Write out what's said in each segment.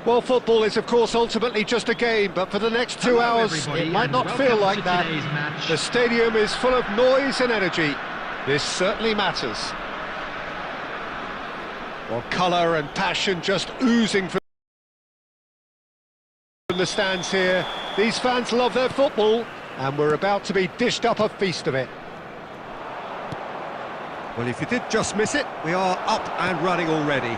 Well, football is, of course, ultimately just a game, but for the next 2 hours, it might not feel like that. The stadium is full of noise and energy. This certainly matters. Well, colour and passion just oozing from the stands here. These fans love their football, and we're about to be dished up a feast of it. Well, if you did just miss it, we are up and running already.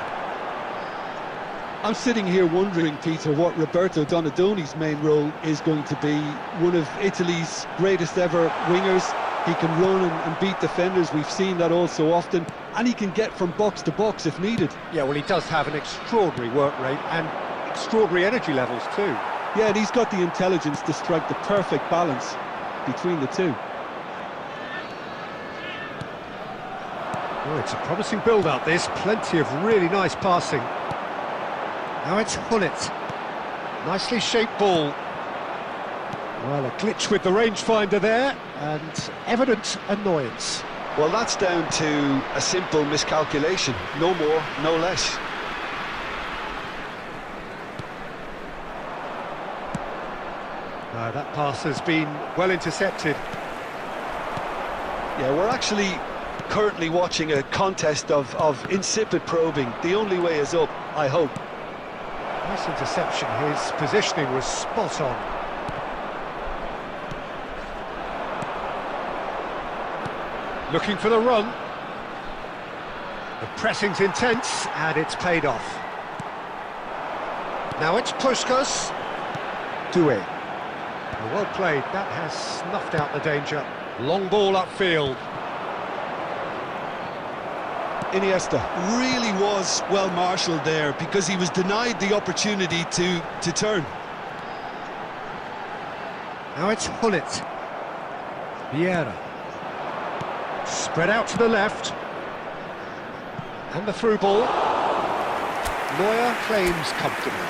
I'm sitting here wondering, Peter, what Roberto Donadoni's main role is going to be. One of Italy's greatest ever wingers. He can run and beat defenders, we've seen that all so often, and he can get from box to box if needed. Yeah, well, he does have an extraordinary work rate and extraordinary energy levels too. Yeah, and he's got the intelligence to strike the perfect balance between the two. Oh, it's a promising build-up, this. Plenty of really nice passing. Now it's Hullet. Nicely shaped ball. Well, a glitch with the rangefinder there, and evident annoyance. Well, that's down to a simple miscalculation. No more, no less. That pass has been well intercepted. Yeah, we're actually currently watching a contest of insipid probing. The only way is up, I hope. Nice interception. His positioning was spot on. Looking for the run. The pressing's intense, and it's paid off. Now it's Puskás. Doué. Well played. That has snuffed out the danger. Long ball upfield. Iniesta really was well marshalled there because he was denied the opportunity to turn. Now it's Hullet. Vieira. Spread out to the left. And the through ball. Neuer claims comfortably.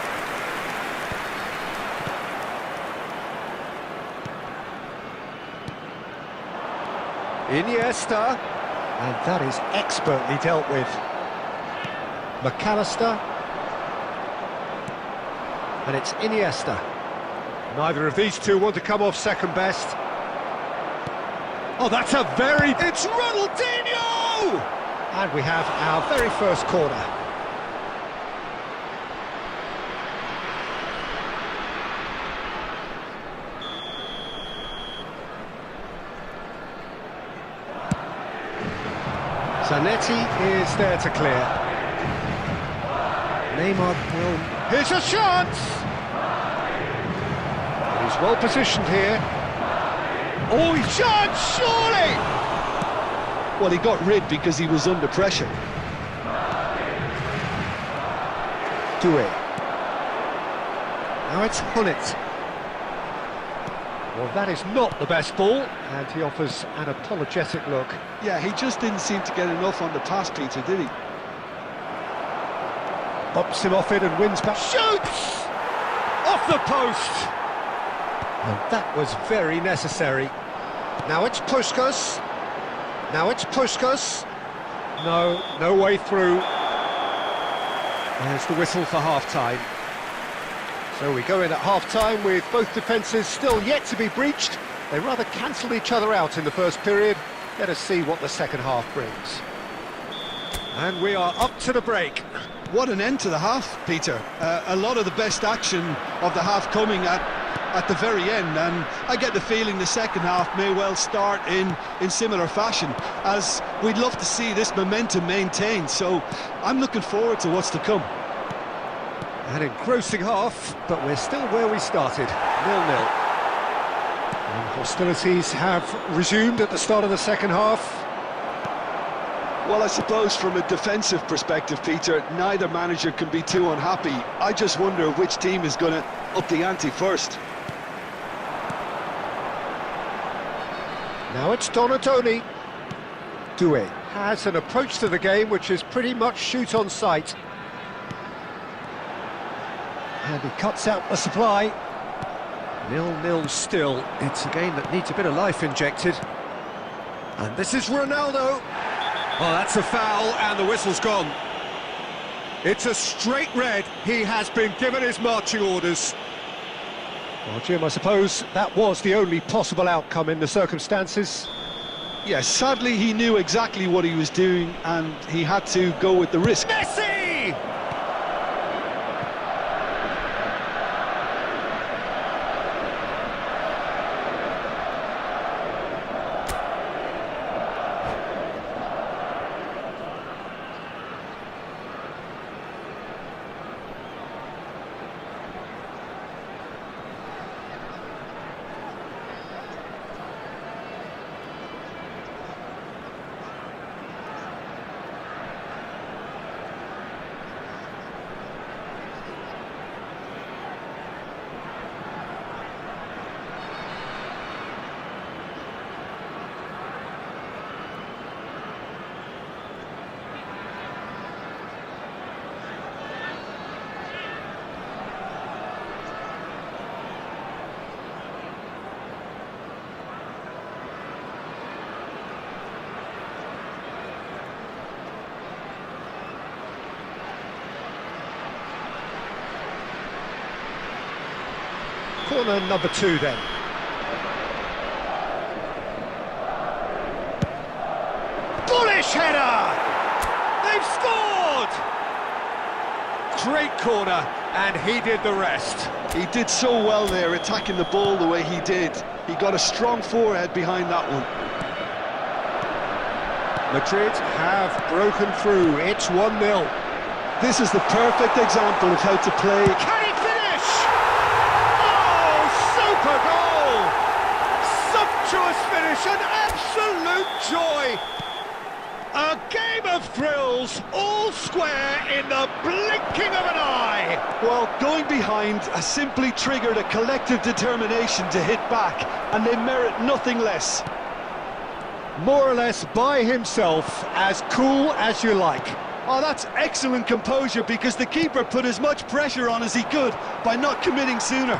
Iniesta. And that is expertly dealt with. McAllister. And it's Iniesta. Neither of these two want to come off second best. Oh, that's a very... It's Ronaldinho! And we have our very first corner. Zanetti is there to clear. Neymar will... Here's a chance! He's well positioned here. Oh, he's chance, surely! Well, he got rid because he was under pressure. Doué. Now it's Hullet. Well, that is not the best ball, and he offers an apologetic look. Yeah, he just didn't seem to get enough on the pass, Peter, did he? Bumps him off it and wins back. Shoots! Off the post! And that was very necessary. Now it's Puskás. Now it's Puskás. No way through. There's the whistle for half-time. So we go in at half-time with both defences still yet to be breached. They rather cancelled each other out in the first period. Let us see what the second half brings. And we are up to the break. What an end to the half, Peter. A lot of the best action of the half coming at the very end, and I get the feeling the second half may well start in similar fashion, as we'd love to see this momentum maintained, so I'm looking forward to what's to come. An engrossing half, but we're still where we started, 0-0. And hostilities have resumed at the start of the second half. Well, I suppose from a defensive perspective, Peter, neither manager can be too unhappy. I just wonder which team is going to up the ante first. Now it's Donadoni. Doué has an approach to the game which is pretty much shoot on sight. And he cuts out the supply. 0-0 still. It's a game that needs a bit of life injected. And this is Ronaldo. Oh, that's a foul, and the whistle's gone. It's a straight red. He has been given his marching orders. Well, Jim, I suppose that was the only possible outcome in the circumstances. Yes, sadly he knew exactly what he was doing and he had to go with the risk. Messi! Corner number 2 then. Bullish header! They've scored! Great corner, and he did the rest. He did so well there, attacking the ball the way he did. He got a strong forehead behind that one. Madrid have broken through. It's 1-0. This is the perfect example of how to play. Can he finish? Oh, super goal! Sumptuous finish, an absolute joy! A game of thrills, all square in the blinking of an eye! Well, going behind has simply triggered a collective determination to hit back, and they merit nothing less. More or less by himself, as cool as you like. Oh, that's excellent composure, because the keeper put as much pressure on as he could by not committing sooner.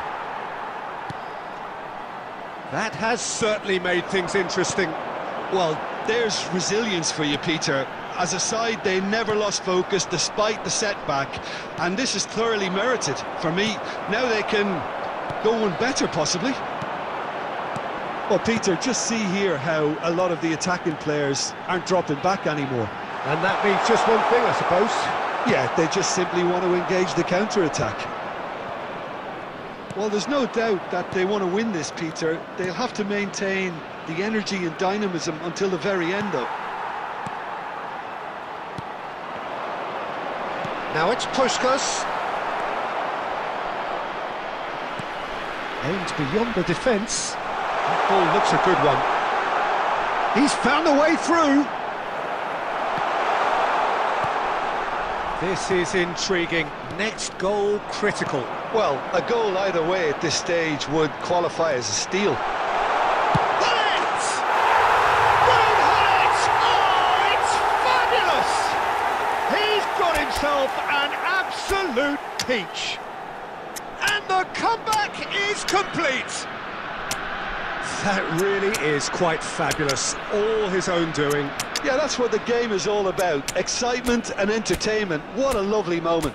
That has certainly made things interesting. Well, there's resilience for you, Peter. As a side, they never lost focus despite the setback, and this is thoroughly merited. For me, now they can go one better, possibly. Well, Peter, just see here how a lot of the attacking players aren't dropping back anymore. And that means just one thing, I suppose. Yeah, they just simply want to engage the counter-attack. Well, there's no doubt that they want to win this, Peter. They'll have to maintain the energy and dynamism until the very end, though. Now it's Puskas. Aimed beyond the defence. That ball looks a good one. He's found a way through. This is intriguing. Next goal critical. Well, a goal either way at this stage would qualify as a steal. Hullet! Ruben Hullet! Oh, it's fabulous! He's got himself an absolute peach. And the comeback is complete. That really is quite fabulous. All his own doing. Yeah, that's what the game is all about. Excitement and entertainment. What a lovely moment.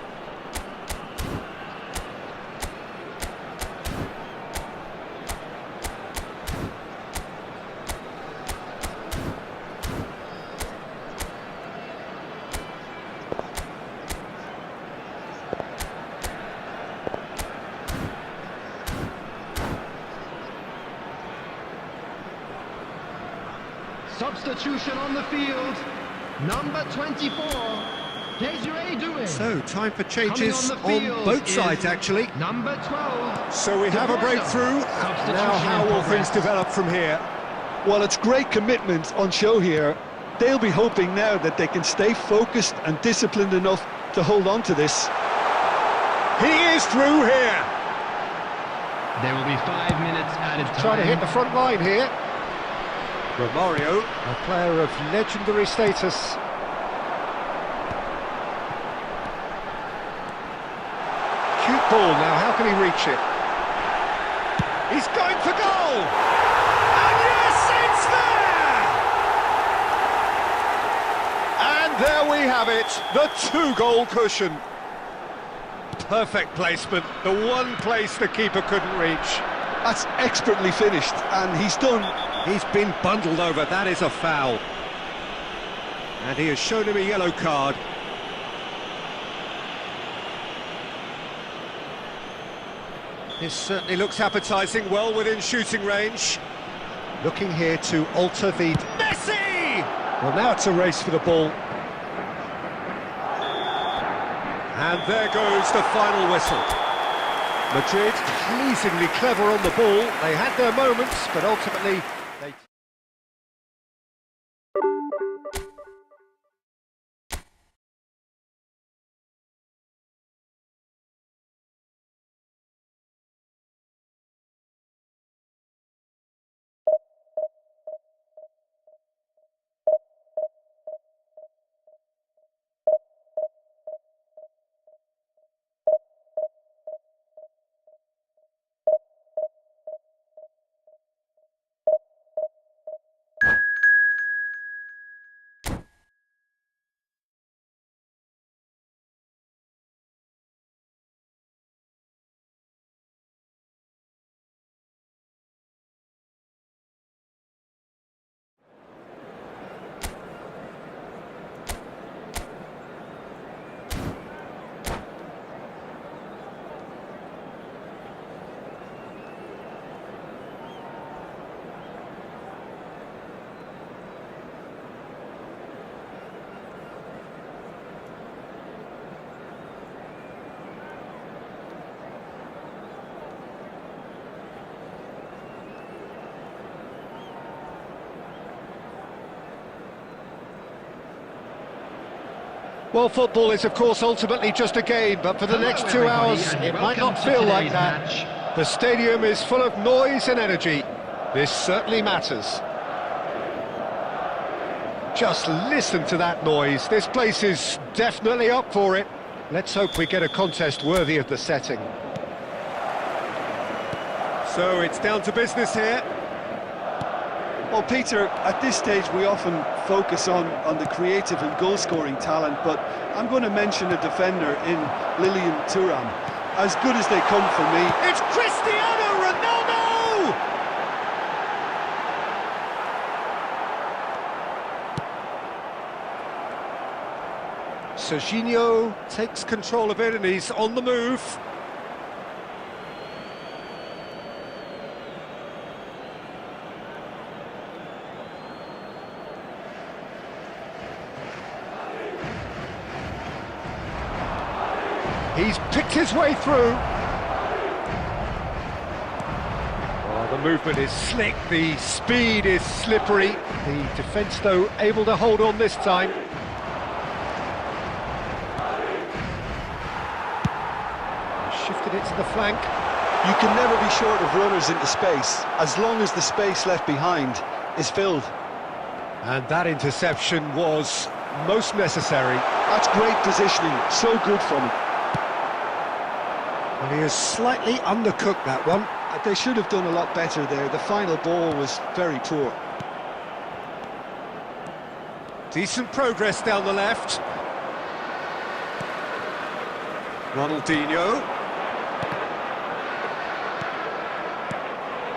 Substitution on the field, number 24, Desiree Doué. So, time for changes Coming on on the field both is sides, actually. Number 12. So we have a breakthrough. Substitution Now, how in will progress. things develop from here? Well, it's great commitment on show here. They'll be hoping now that they can stay focused and disciplined enough to hold on to this. He is through here. There will be 5 minutes added time. Trying to hit the front line here. Romario, a player of legendary status. Cute ball now, how can he reach it? He's going for goal! And yes, it's there! And There we have it, the 2-goal cushion. Perfect placement, the one place the keeper couldn't reach. That's expertly finished, and he's done. He's been bundled over, that is a foul. And he has shown him a yellow card. This certainly looks appetising, well within shooting range. Looking here to alter the... Messi! Well, now it's a race for the ball. And there goes the final whistle. Madrid pleasingly clever on the ball. They had their moments, but ultimately they... Well, football is, of course, ultimately just a game, but for the next 2 hours, it might not feel like that. The stadium is full of noise and energy. This certainly matters. Just listen to that noise. This place is definitely up for it. Let's hope we get a contest worthy of the setting. So it's down to business here. Well, Peter, at this stage we often focus on the creative and goal-scoring talent, but I'm going to mention a defender in Lilian Thuram. As good as they come for me. It's Cristiano Ronaldo! Serginho takes control of it and he's on the move. He's picked his way through. Oh, the movement is slick, the speed is slippery. The defence, though, able to hold on this time. Shifted it to the flank. You can never be short of runners into space, as long as the space left behind is filled. And that interception was most necessary. That's great positioning, so good from him. Well, he has slightly undercooked that one. They should have done a lot better there. The final ball was very poor. Decent progress down the left. Ronaldinho.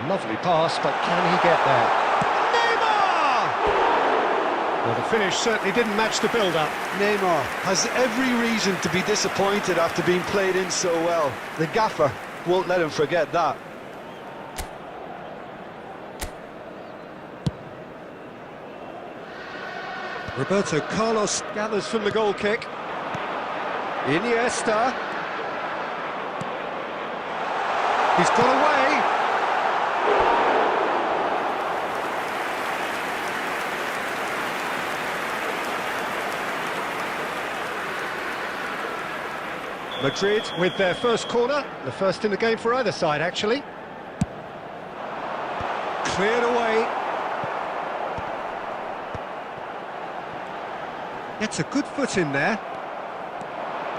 Lovely pass, but can he get there? Well, the finish certainly didn't match the build-up. Neymar has every reason to be disappointed after being played in so well. The gaffer won't let him forget that. Roberto Carlos gathers from the goal kick. Iniesta. He's got away. Madrid with their first corner, the first in the game for either side, actually. Cleared away. Gets a good foot in there.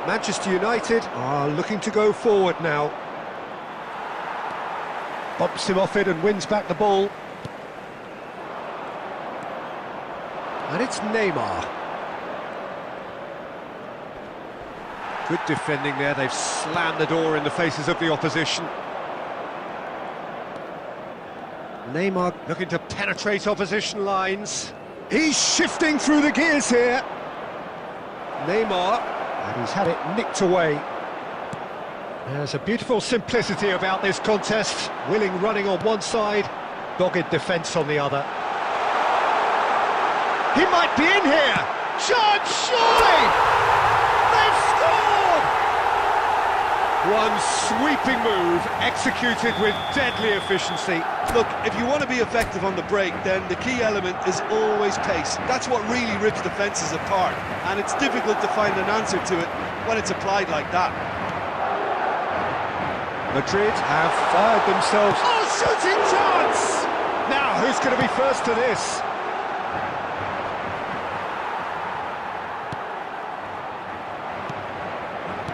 Manchester United are looking to go forward now. Bumps him off it and wins back the ball. And it's Neymar. Good defending there, they've slammed the door in the faces of the opposition. Neymar looking to penetrate opposition lines. He's shifting through the gears here. Neymar, and he's had it nicked away. There's a beautiful simplicity about this contest. Willing running on one side, dogged defence on the other. He might be in here! Chance, surely! They've scored! One sweeping move, executed with deadly efficiency. Look, if you want to be effective on the break, then the key element is always pace. That's what really rips defences apart, and it's difficult to find an answer to it when it's applied like that. Madrid have fired themselves. Oh, shooting chance! Now, who's going to be first to this?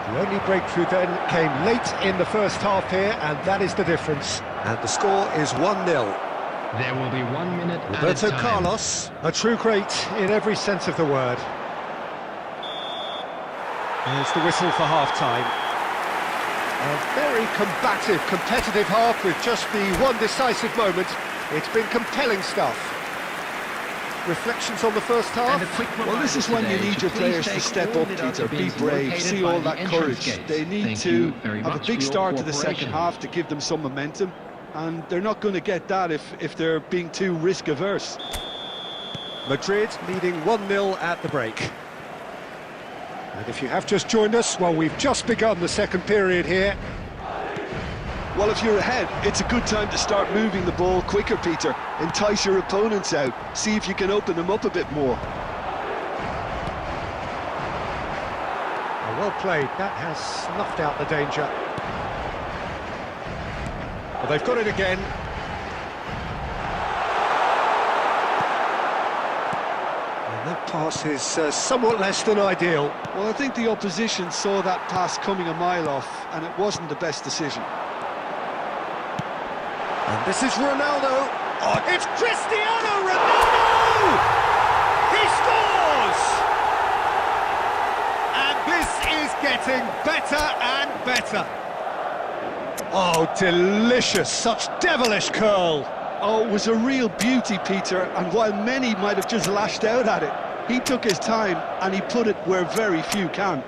The only breakthrough then came late in the first half here, and that is the difference. And the score is 1-0. There will be 1 minute Roberto Carlos, a true great in every sense of the word. There's the whistle for half-time. A very combative, competitive half with just the one decisive moment. It's been compelling stuff. Reflections on the first half? Well, this is when you need your players to step up, Peter, be brave, see all that courage. They need to have a big start to the second half to give them some momentum, and they're not going to get that if they're being too risk-averse. Madrid leading 1-0 at the break. And if you have just joined us, well, we've just begun the second period here. Well, if you're ahead, it's a good time to start moving the ball quicker, Peter. Entice your opponents out, see if you can open them up a bit more. Well played, that has snuffed out the danger. Well, they've got it again. And that pass is somewhat less than ideal. Well, I think the opposition saw that pass coming a mile off, and it wasn't the best decision. And this is Ronaldo. Oh, it's Cristiano Ronaldo! He scores! And this is getting better and better. Oh, delicious, such devilish curl. Oh, it was a real beauty, Peter, and while many might have just lashed out at it, he took his time and he put it where very few can.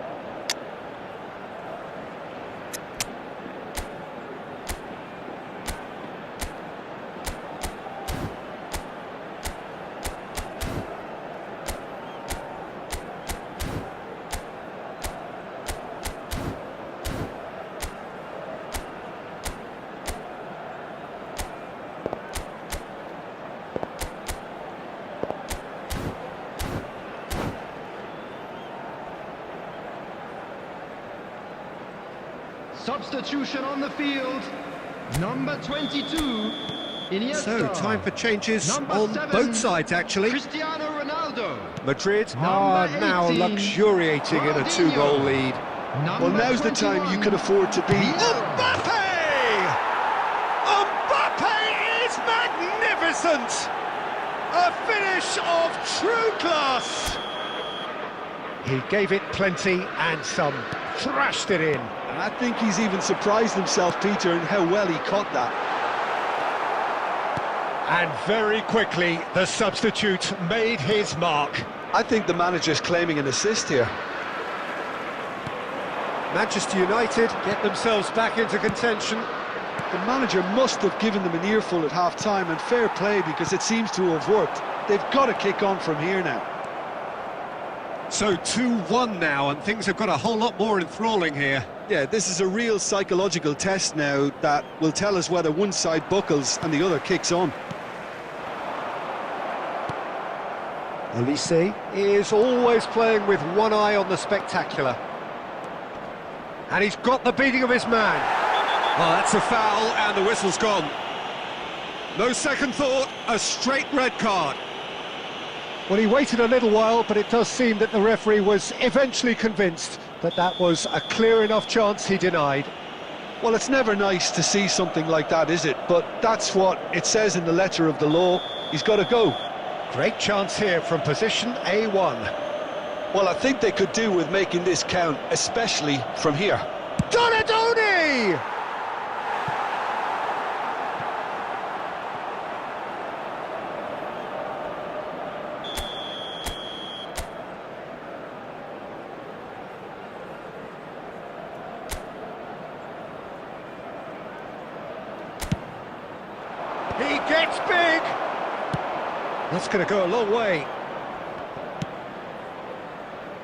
Substitution on the field. Number 22, Iniesta. So, time for changes Number on 7, both sides, actually. Cristiano Ronaldo. Madrid are Number now 18, luxuriating in a 2-goal lead. Number Well, now's the time you can 21, afford to be... Mbappe! Mbappe is magnificent! A finish of true class! He gave it plenty and some, thrashed it in. And I think he's even surprised himself, Peter, in how well he caught that. And very quickly, the substitute made his mark. I think the manager's claiming an assist here. Manchester United get themselves back into contention. The manager must have given them an earful at half-time, and fair play, because it seems to have worked. They've got to kick on from here now. So 2-1 now, and things have got a whole lot more enthralling here. Yeah, this is a real psychological test now that will tell us whether one side buckles and the other kicks on. Olise is always playing with one eye on the spectacular. And he's got the beating of his man. Oh, that's a foul, and the whistle's gone. No second thought, a straight red card. Well, he waited a little while, but it does seem that the referee was eventually convinced that that was a clear enough chance he denied. Well, it's never nice to see something like that, is it? But that's what it says in the letter of the law. He's got to go. Great chance here from position A1. Well, I think they could do with making this count, especially from here. Donadoni! He gets big! That's going to go a long way.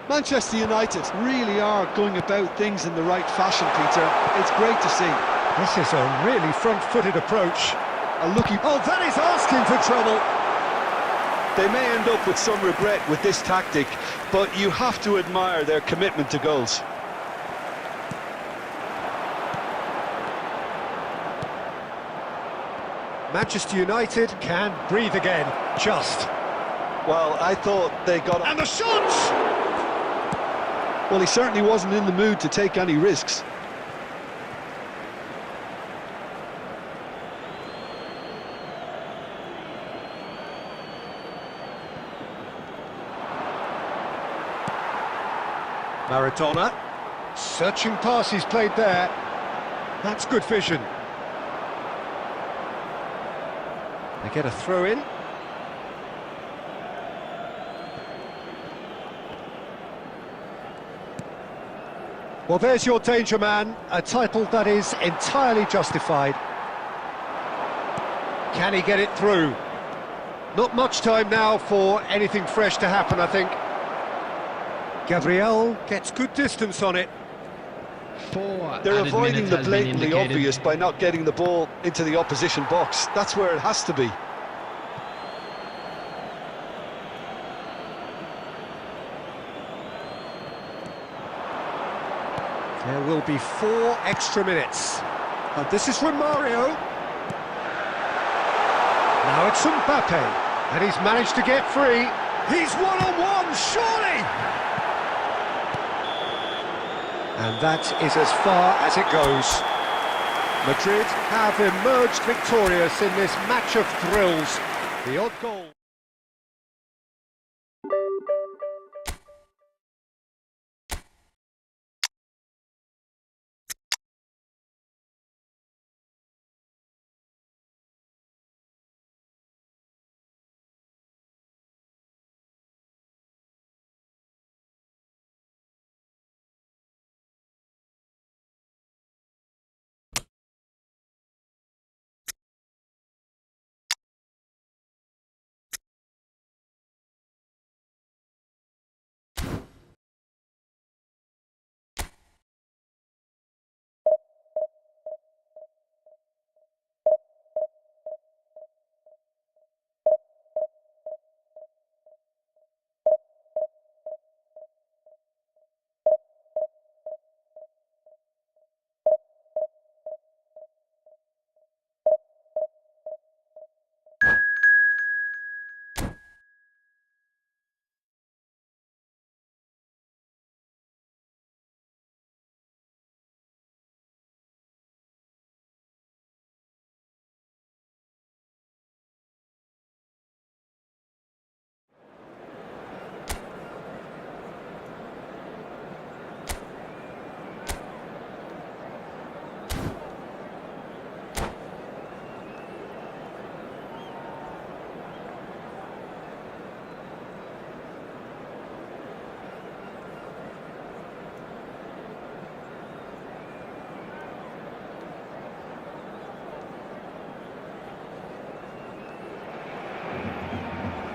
Manchester United really are going about things in the right fashion, Peter. It's great to see. This is a really front-footed approach. A lucky... Oh, that is asking for trouble. They may end up with some regret with this tactic, but you have to admire their commitment to goals. Manchester United can breathe again, just. Well, I thought they got... And the shots! Well, he certainly wasn't in the mood to take any risks. Maradona. Searching pass he's played there. That's good vision. They get a throw in. Well, there's your danger man, a title that is entirely justified. Can he get it through? Not much time now for anything fresh to happen, I think. Gabriel gets good distance on it. They're avoiding the blatantly obvious by not getting the ball into the opposition box. That's where it has to be. There will be 4 extra minutes. And this is from Mario. Now it's Mbappe. And he's managed to get free. He's one-on-one, surely! And that is as far as it goes. Madrid have emerged victorious in this match of thrills. The odd goal.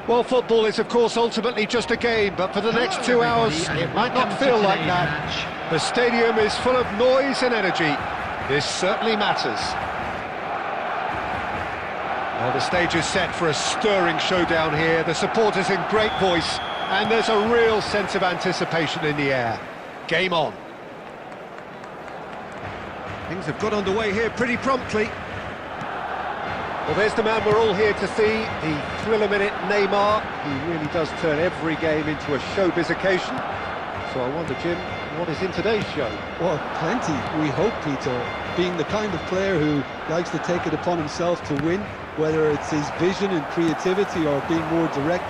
Well, football is, of course, ultimately just a game, but for the next 2 hours, it might not feel like that. The stadium is full of noise and energy. This certainly matters. Well, the stage is set for a stirring showdown here. The supporters in great voice, and there's a real sense of anticipation in the air. Game on. Things have got underway here pretty promptly. Well, there's the man we're all here to see, the thriller-minute Neymar. He really does turn every game into a showbiz occasion. So I wonder, Jim, what is in today's show? Well, plenty, we hope, Peter. Being the kind of player who likes to take it upon himself to win, whether it's his vision and creativity or being more direct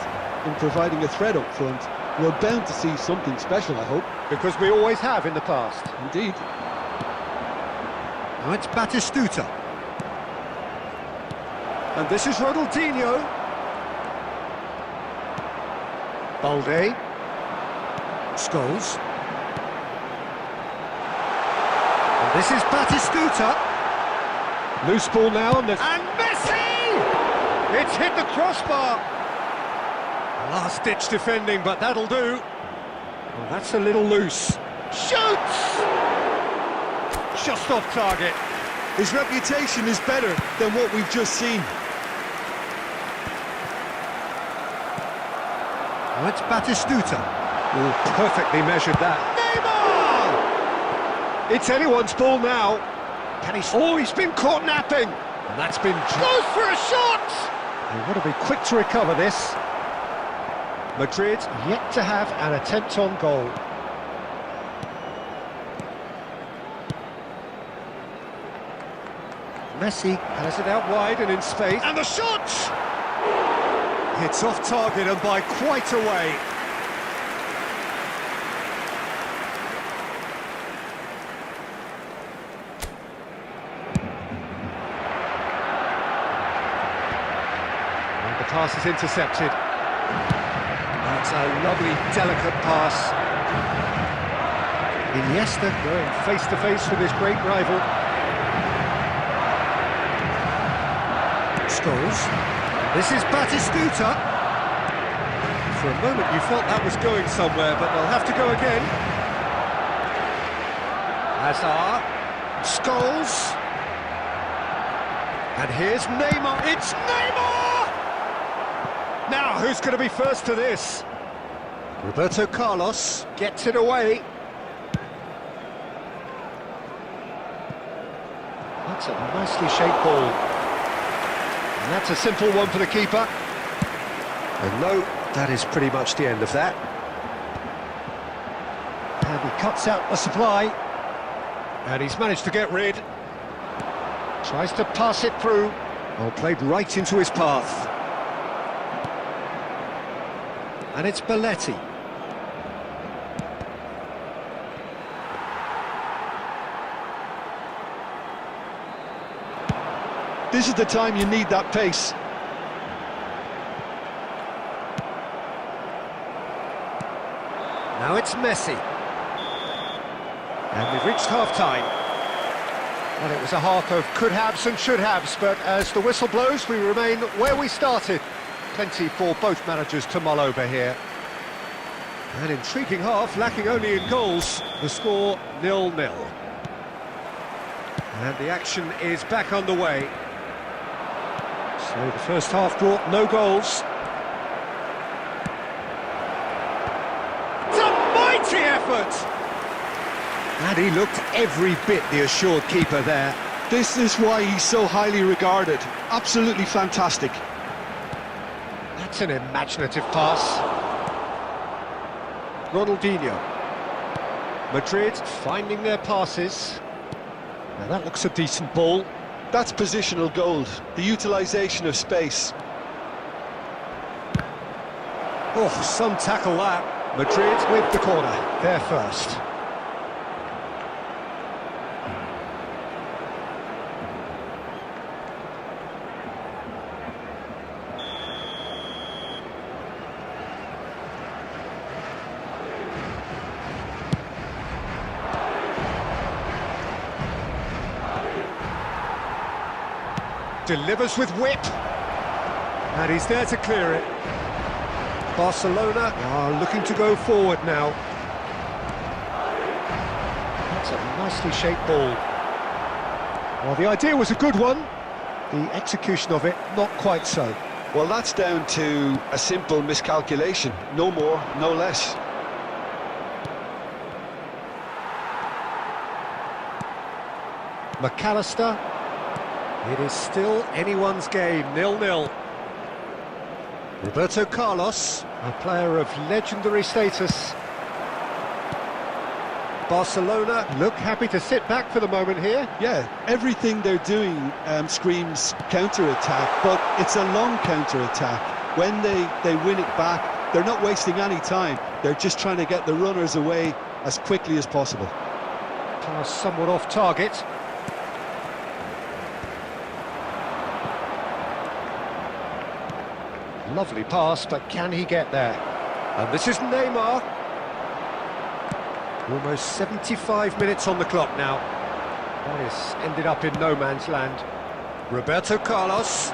in providing a threat up front, we're bound to see something special, I hope. Because we always have in the past. Indeed. Now it's Batistuta. And this is Ronaldinho. Balde. Scholes. And this is Batistuta. Loose ball now and Messi! It's hit the crossbar. Last-ditch defending, but that'll do. Well, that's a little loose. Shoots! Just off target. His reputation is better than what we've just seen. Now it's Batistuta. Oh, perfectly measured that. Neymar! It's anyone's ball now. Can he... Oh, he's been caught napping. And that's been... Goes for a shot! They want to be quick to recover this. Madrid yet to have an attempt on goal. Messi has it out wide and in space. And the shot! It's off target and by quite a way. And the pass is intercepted. That's a lovely, delicate pass. Iniesta going face-to-face with his great rival. Scholes. This is Batistuta. For a moment you felt that was going somewhere, but they'll have to go again. Hazard. Scholes. And here's Neymar. It's Neymar! Now, who's going to be first to this? Roberto Carlos gets it away. That's a nicely shaped ball. And that's a simple one for the keeper. And no, that is pretty much the end of that. And he cuts out the supply. And he's managed to get rid. Tries to pass it through. Well, played right into his path. And it's Belletti. This is the time you need that pace. Now it's Messi. And we've reached half-time. Well, it was a half of could-haves and should-haves, but as the whistle blows, we remain where we started. Plenty for both managers to mull over here. An intriguing half, lacking only in goals. The score 0-0. And the action is back underway. So the first half brought no goals. It's a mighty effort! And he looked every bit the assured keeper there. This is why he's so highly regarded. Absolutely fantastic. That's an imaginative pass. Ronaldinho. Madrid finding their passes. Now that looks a decent ball. That's positional gold, the utilisation of space. Oh, some tackle that. Madrid with the corner, they're first. Delivers with whip. And he's there to clear it. Barcelona are looking to go forward now. That's a nicely shaped ball. Well, the idea was a good one. The execution of it, not quite so. Well, that's down to a simple miscalculation. No more, no less. McAllister. It is still anyone's game, 0-0. Roberto Carlos, a player of legendary status. Barcelona look happy to sit back for the moment here. Yeah, everything they're doing screams counter-attack, but it's a long counter-attack. When they win it back, They're not wasting any time. They're just trying to get the runners away as quickly as possible. Pass somewhat off target. Lovely pass, but can he get there? And this is Neymar. Almost 75 minutes on the clock now. That is ended up in no man's land. Roberto Carlos.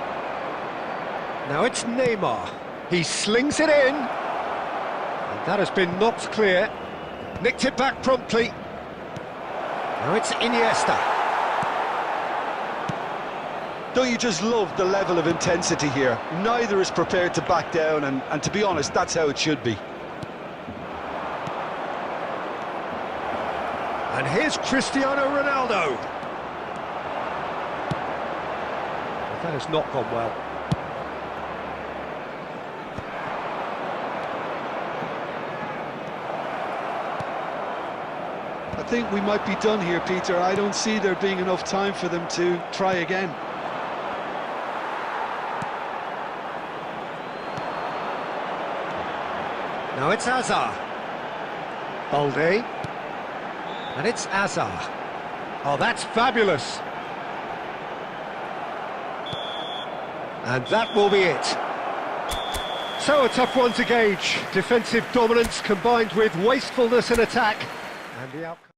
Now it's Neymar. He slings it in. And that has been knocked clear. Nicked it back promptly. Now it's Iniesta. Don't you just love the level of intensity here? Neither is prepared to back down, and to be honest, that's how it should be. And here's Cristiano Ronaldo. Well, that has not gone well. I think we might be done here, Peter. I don't see there being enough time for them to try again. Now it's Hazard. Balde. And it's Hazard. Oh, that's fabulous. And that will be it. So a tough one to gauge. Defensive dominance combined with wastefulness in attack. And the outcome.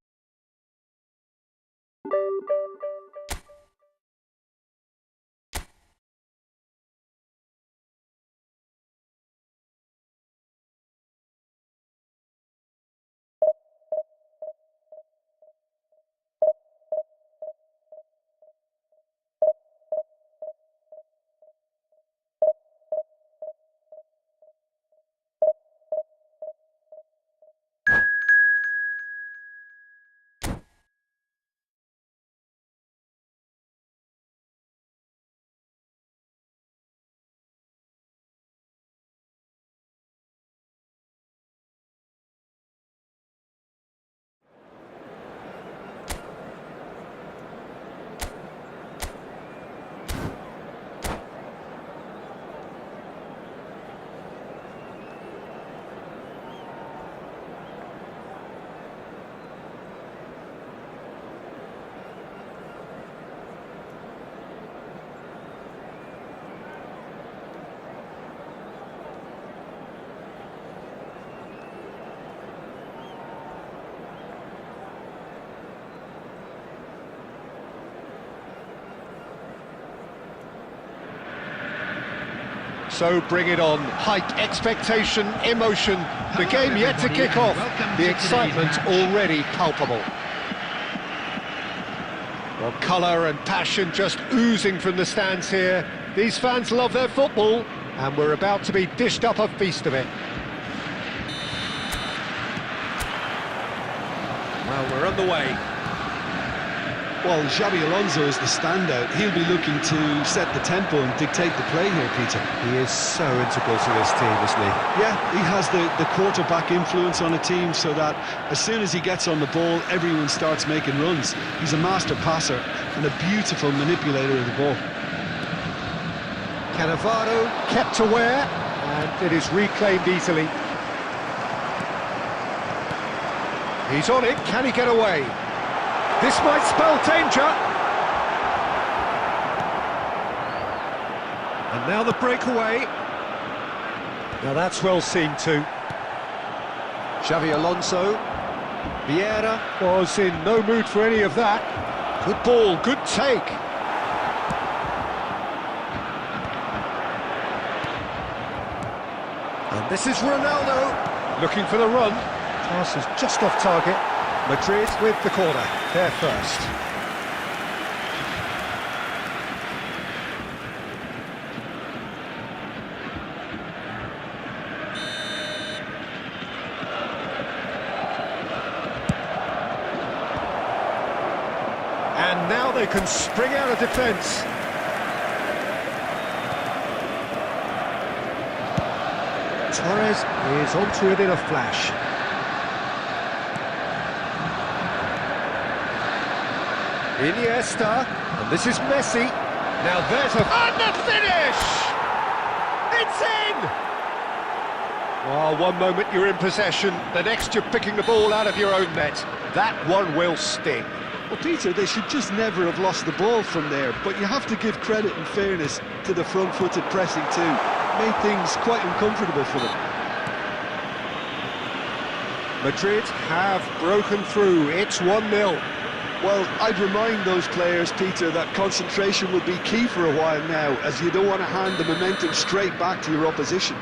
So bring it on. Hype, expectation, emotion. The game yet to kick off. The excitement already palpable. Well, colour and passion just oozing from the stands here. These fans love their football, and we're about to be dished up a feast of it. Well, we're underway. Well, Xabi Alonso is the standout. He'll be looking to set the tempo and dictate the play here, Peter. He is so integral to this team, isn't he? Yeah, he has the quarterback influence on a team so that as soon as he gets on the ball, everyone starts making runs. He's a master passer and a beautiful manipulator of the ball. Cannavaro kept aware, and it is reclaimed easily. He's on it, can he get away? This might spell danger. And now the breakaway. Now that's well seen too. Xabi Alonso. Vieira was in no mood for any of that. Good ball, good take. And this is Ronaldo looking for the run. Pass is just off target. Madrid with the corner, there first. And now they can spring out of defence. Torres is onto it in a flash. Iniesta, and this is Messi. Now there's a... And the finish! It's in! Well, one moment you're in possession, the next you're picking the ball out of your own net. That one will sting. Well, Peter, they should just never have lost the ball from there, but you have to give credit and fairness to the front-footed pressing too. Made things quite uncomfortable for them. Madrid have broken through. It's 1-0. Well, I'd remind those players, Peter, that concentration will be key for a while now, as you don't want to hand the momentum straight back to your opposition.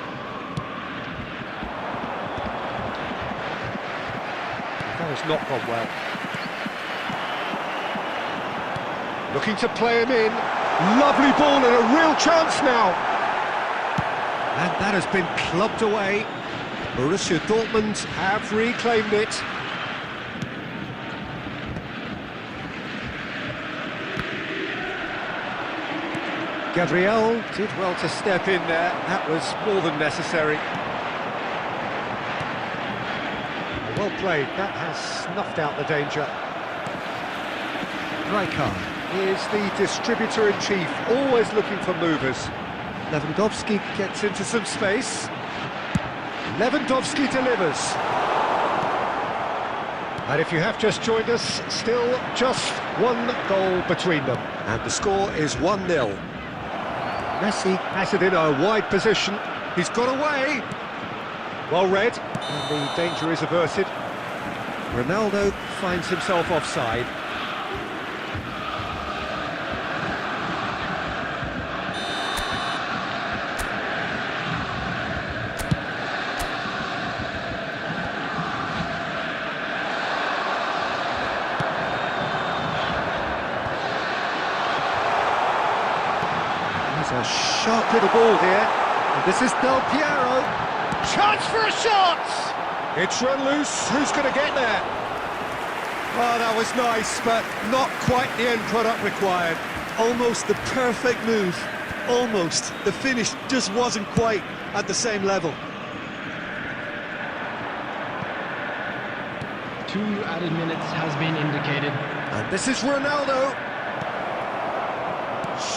That has not gone well. Looking to play him in. Lovely ball and a real chance now. And that has been clubbed away. Borussia Dortmund Have reclaimed it. Gabriel. Did well to step in there. That was more than necessary. Well played. That has snuffed out the danger. Rijkaard. Is the distributor-in-chief, always looking for movers. Lewandowski Gets into some space. Lewandowski delivers. And if you have just joined us, still just one goal between them. And the score is 1-0. Messi. Has it in a wide position. He's got away. Well read. And the danger is averted. Ronaldo finds himself offside. A sharp little ball here, and this is Del Piero. Chance for a shot! It's run loose. Who's going to get there? Oh, that was nice, but not quite the end product required. Almost the perfect move. Almost. The finish just wasn't quite at the same level. 2 added minutes has been indicated. And this is Ronaldo.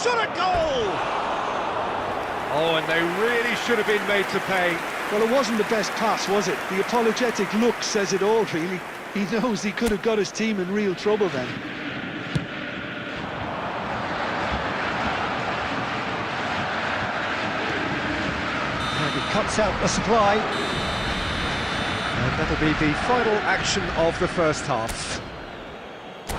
Shot at goal! Oh, and they really should have been made to pay. Well, it wasn't the best pass, was it? The apologetic look says it all, really. He knows he could have got his team in real trouble then. And he cuts out the supply. And that'll be the final action of the first half.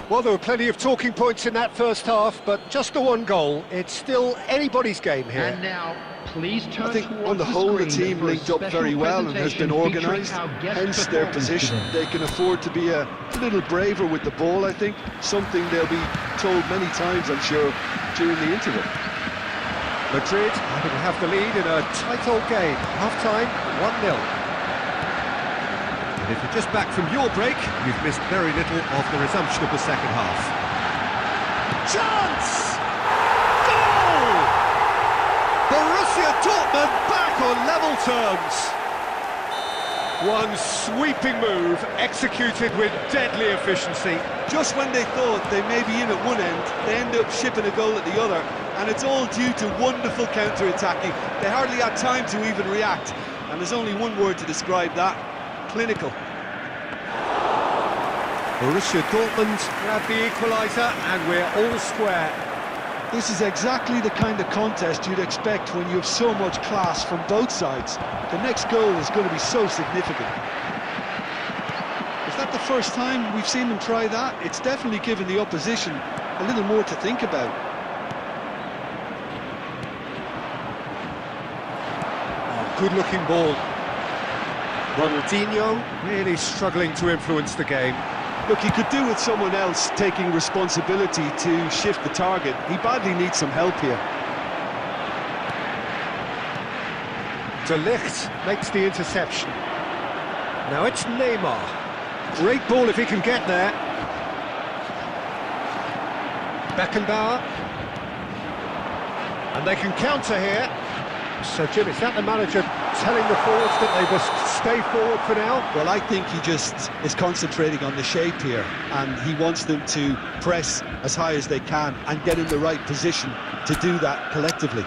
Well, there were plenty of talking points in that first half, but just the one goal. It's still anybody's game here. And now, please turn I think towards on the whole the screen team for a linked up special very well and has been presentation featuring organised, our guest hence their performance position. today. They can afford to be a little braver with the ball, I think, something they'll be told many times, I'm sure, during the interval. Madrid having to have the lead in a tight old game. Half-time, 1-0. And if you're just back from your break, you've missed very little of the resumption of the second half. Chance! Goal! Borussia Dortmund back on level terms. One sweeping move executed with deadly efficiency. Just when they thought they may be in at one end, they end up shipping a goal at the other, and it's all due to wonderful counter-attacking. They hardly had time to even react, and there's only one word to describe that: clinical. Borussia Dortmund Grab the equaliser, and we're all square. This is exactly the kind of contest you'd expect when you have so much class from both sides. The next goal is going to be so significant. Is that the first time we've seen them try that? It's definitely given the opposition a little more to think about. Oh, good-looking ball. Ronaldinho really struggling to influence the game. Look, he could do with someone else taking responsibility to shift the target. He badly needs some help here. De Ligt makes the interception. Now it's Neymar. Great ball if he can get there. Beckenbauer. And they can counter here. So, Jim, is that the manager telling the forwards that they must stay forward for now? Well, I think he just is concentrating on the shape here, and he wants them to press as high as they can and get in the right position to do that collectively.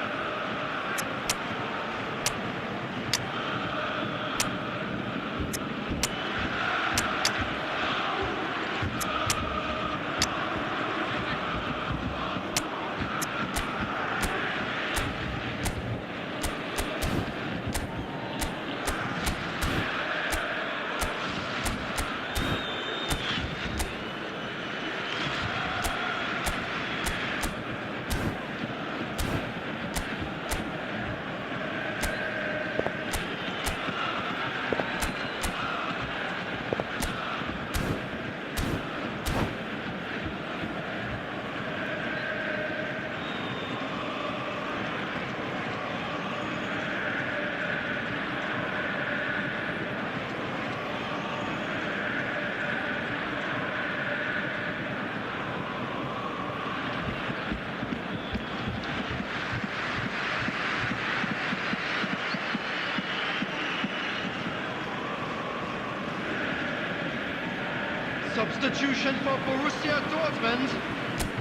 substitution for Borussia Dortmund,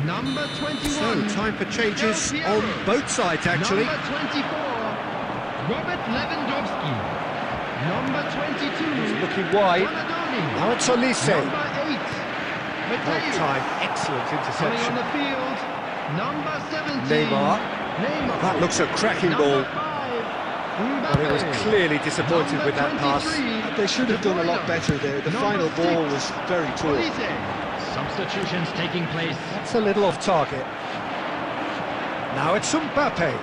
number 21. So, time for changes Del on Piero. both sides, actually. Number 24, Robert Lewandowski. Number 22, Looking wide. Donadoni. Now it's Olise. Number 8, Well Mateo. time, excellent Coming on interception. the field, number 17, Neymar. Neymar. That looks a cracking Number ball. 5, But it was Mbappe. clearly disappointed Number with that pass. 23, They should have done a lot De Bruyne. better there. The Number final ball 6, was very poor. Olise. Substitutions taking place. That's a little off target. Now it's Mbappe.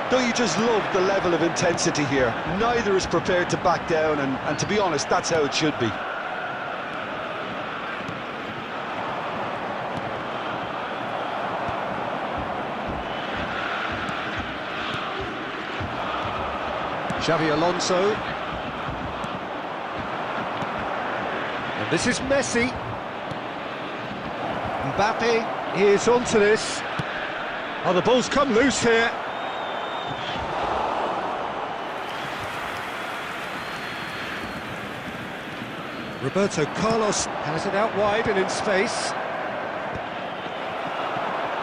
Don't you just love the level of intensity here? Neither is prepared to back down, and to be honest, that's how it should be. Xavi Alonso. And this is Messi. Mbappe is onto this. Oh, the ball's come loose here. Roberto Carlos has it out wide and in space.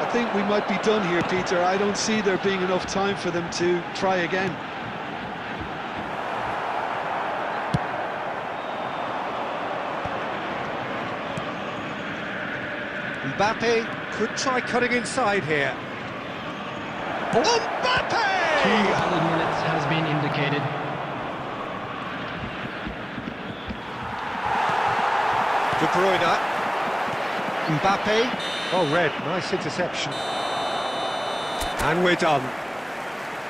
I think we might be done here, Peter. I don't see there being enough time for them to try again. Mbappe could try cutting inside here. Mbappe! 2 added minutes has been indicated. De Bruyne. Mbappe. Oh, red. Nice interception. And we're done.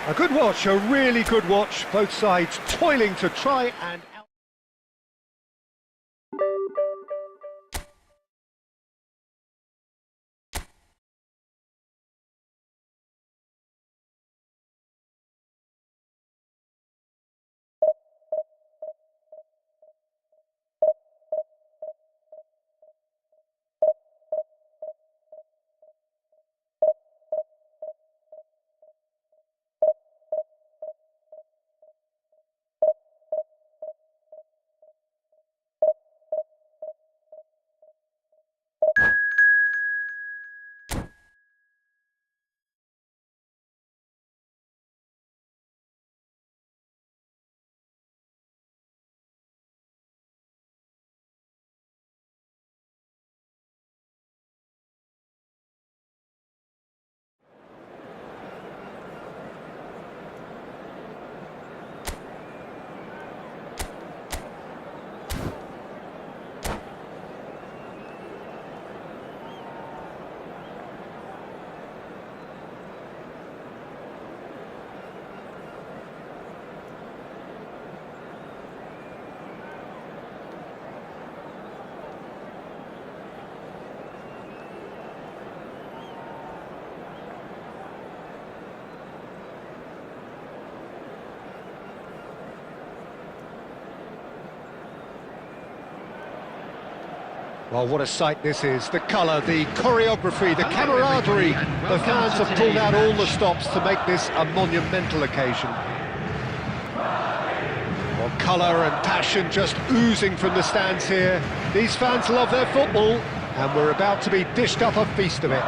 A good watch, a really good watch. Both sides toiling to try and out. Well, what a sight this is. The colour, the choreography, the camaraderie. The fans have pulled out all the stops to make this a monumental occasion. Well, colour and passion just oozing from the stands here. These fans love their football, and we're about to be dished up a feast of it.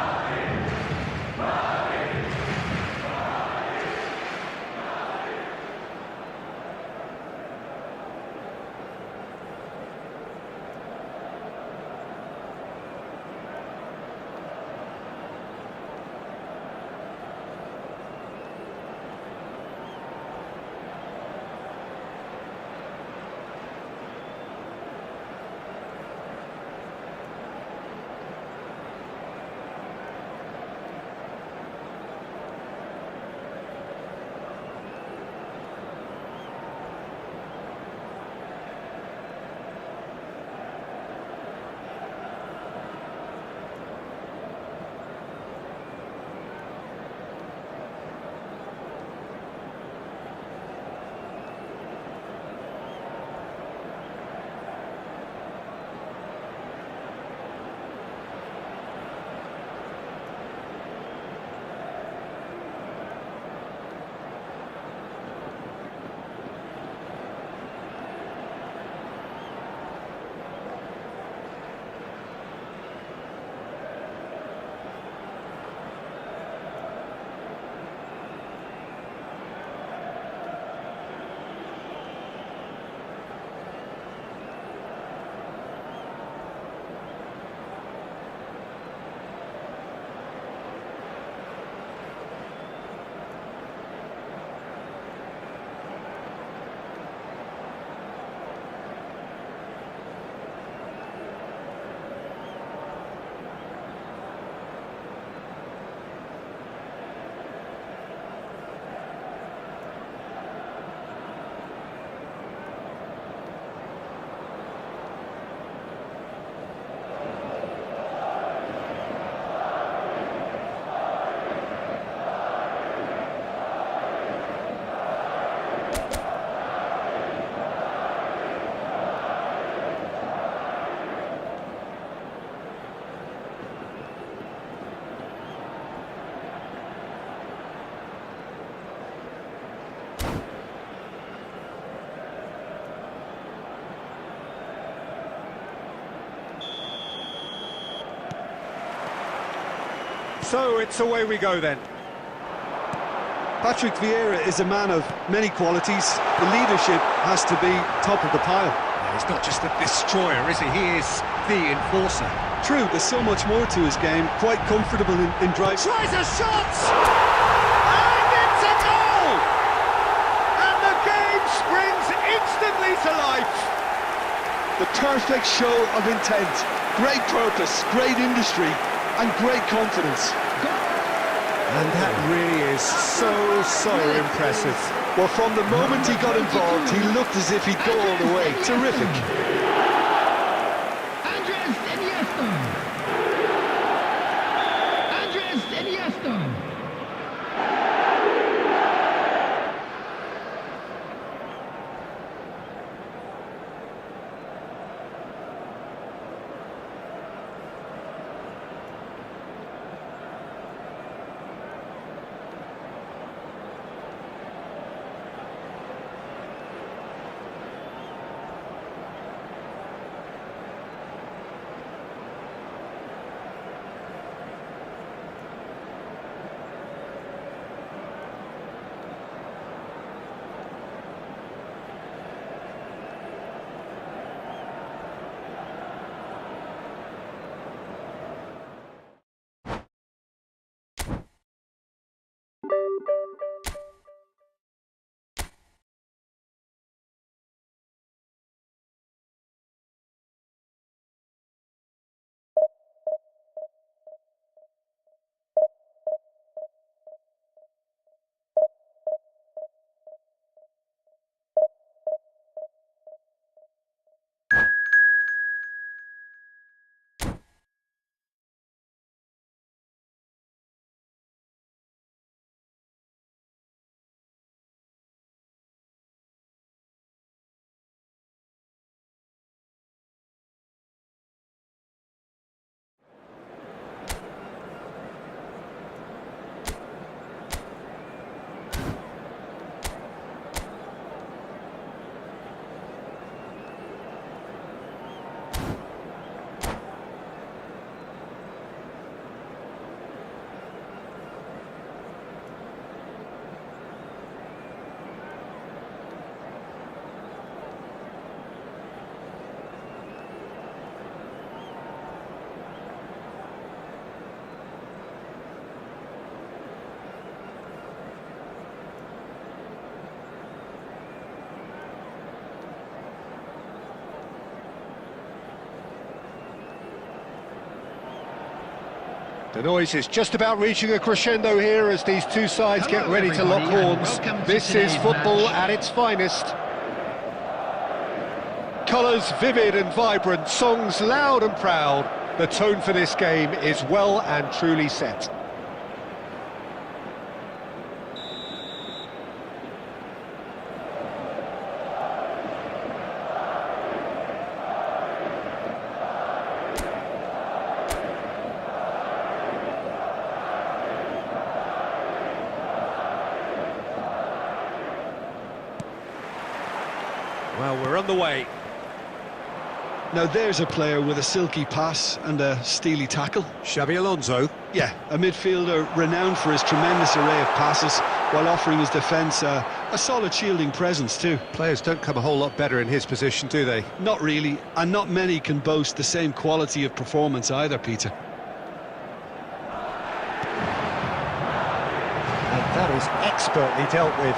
So it's away we go then. Patrick Vieira is a man of many qualities. The leadership has to be top of the pile. He's not just a destroyer, is he? He is the enforcer. True, there's so much more to his game. Quite comfortable in drive. Tries a shot! And it's a goal! And the game springs instantly to life. The perfect show of intent. Great purpose, great industry, and great confidence. And that really is so impressive. Well, from the moment he got involved, he looked as if he'd go all the way. Terrific. Andres Iniesta. Andres Iniesta. The noise is just about reaching a crescendo here as these two sides get ready to lock horns. This is football at its finest. Colours vivid and vibrant, songs loud and proud. The tone for this game is well and truly set. Well, we're on the way. Now there's a player with a silky pass and a steely tackle. Xabi Alonso. Yeah, a midfielder renowned for his tremendous array of passes while offering his defence a solid shielding presence too. Players don't come a whole lot better in his position, do they? Not really, and not many can boast the same quality of performance either, Peter. And that is expertly dealt with.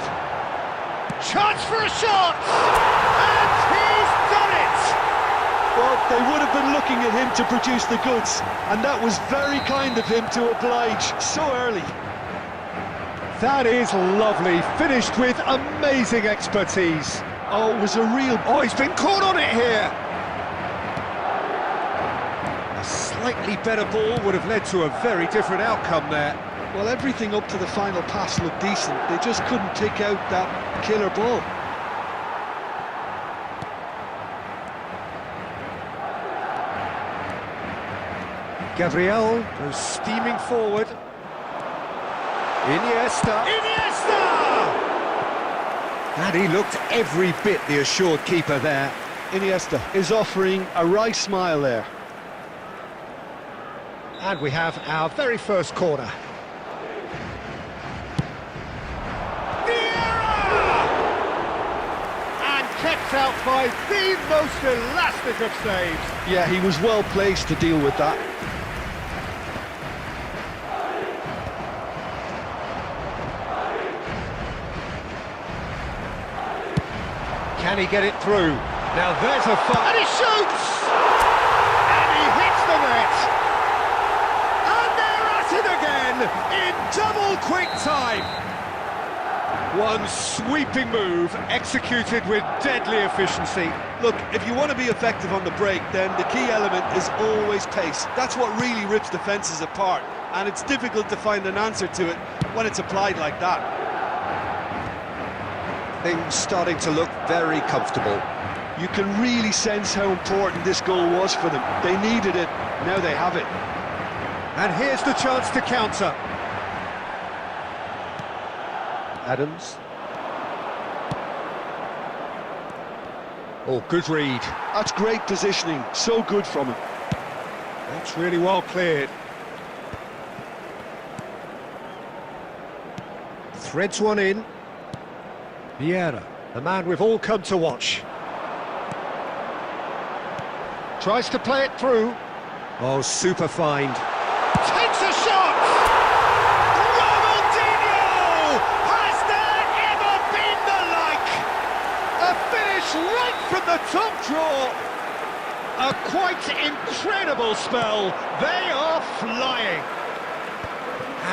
Chance for a shot! And he's done it! Well, they would have been looking at him to produce the goods, and that was very kind of him to oblige so early. That is lovely, finished with amazing expertise. Oh, it was a real... Oh, he's been caught on it here! A slightly better ball would have led to a very different outcome there. Well, everything up to the final pass looked decent. They just couldn't take out that killer ball. Gabriel goes steaming forward. Iniesta. And he looked every bit the assured keeper there. Iniesta is offering a wry smile there. And we have our very first corner. Kept out by the most elastic of saves. Yeah, he was well placed to deal with that. Can he get it through? Now there's a fire. And he shoots! And he hits the net! And they're at it again in double quick time! One sweeping move, executed with deadly efficiency. Look, if you want to be effective on the break, then the key element is always pace. That's what really rips defences apart, and it's difficult to find an answer to it when it's applied like that. Things starting to look very comfortable. You can really sense how important this goal was for them. They needed it, now they have it. And here's the chance to counter. Adams. Oh, good read. That's great positioning, so good from him. That's really well cleared. Threads one in. Vieira, the man we've all come to watch. Tries to play it through. Oh, super find. Takes a shot! Right from the top draw. A quite incredible spell. They are flying.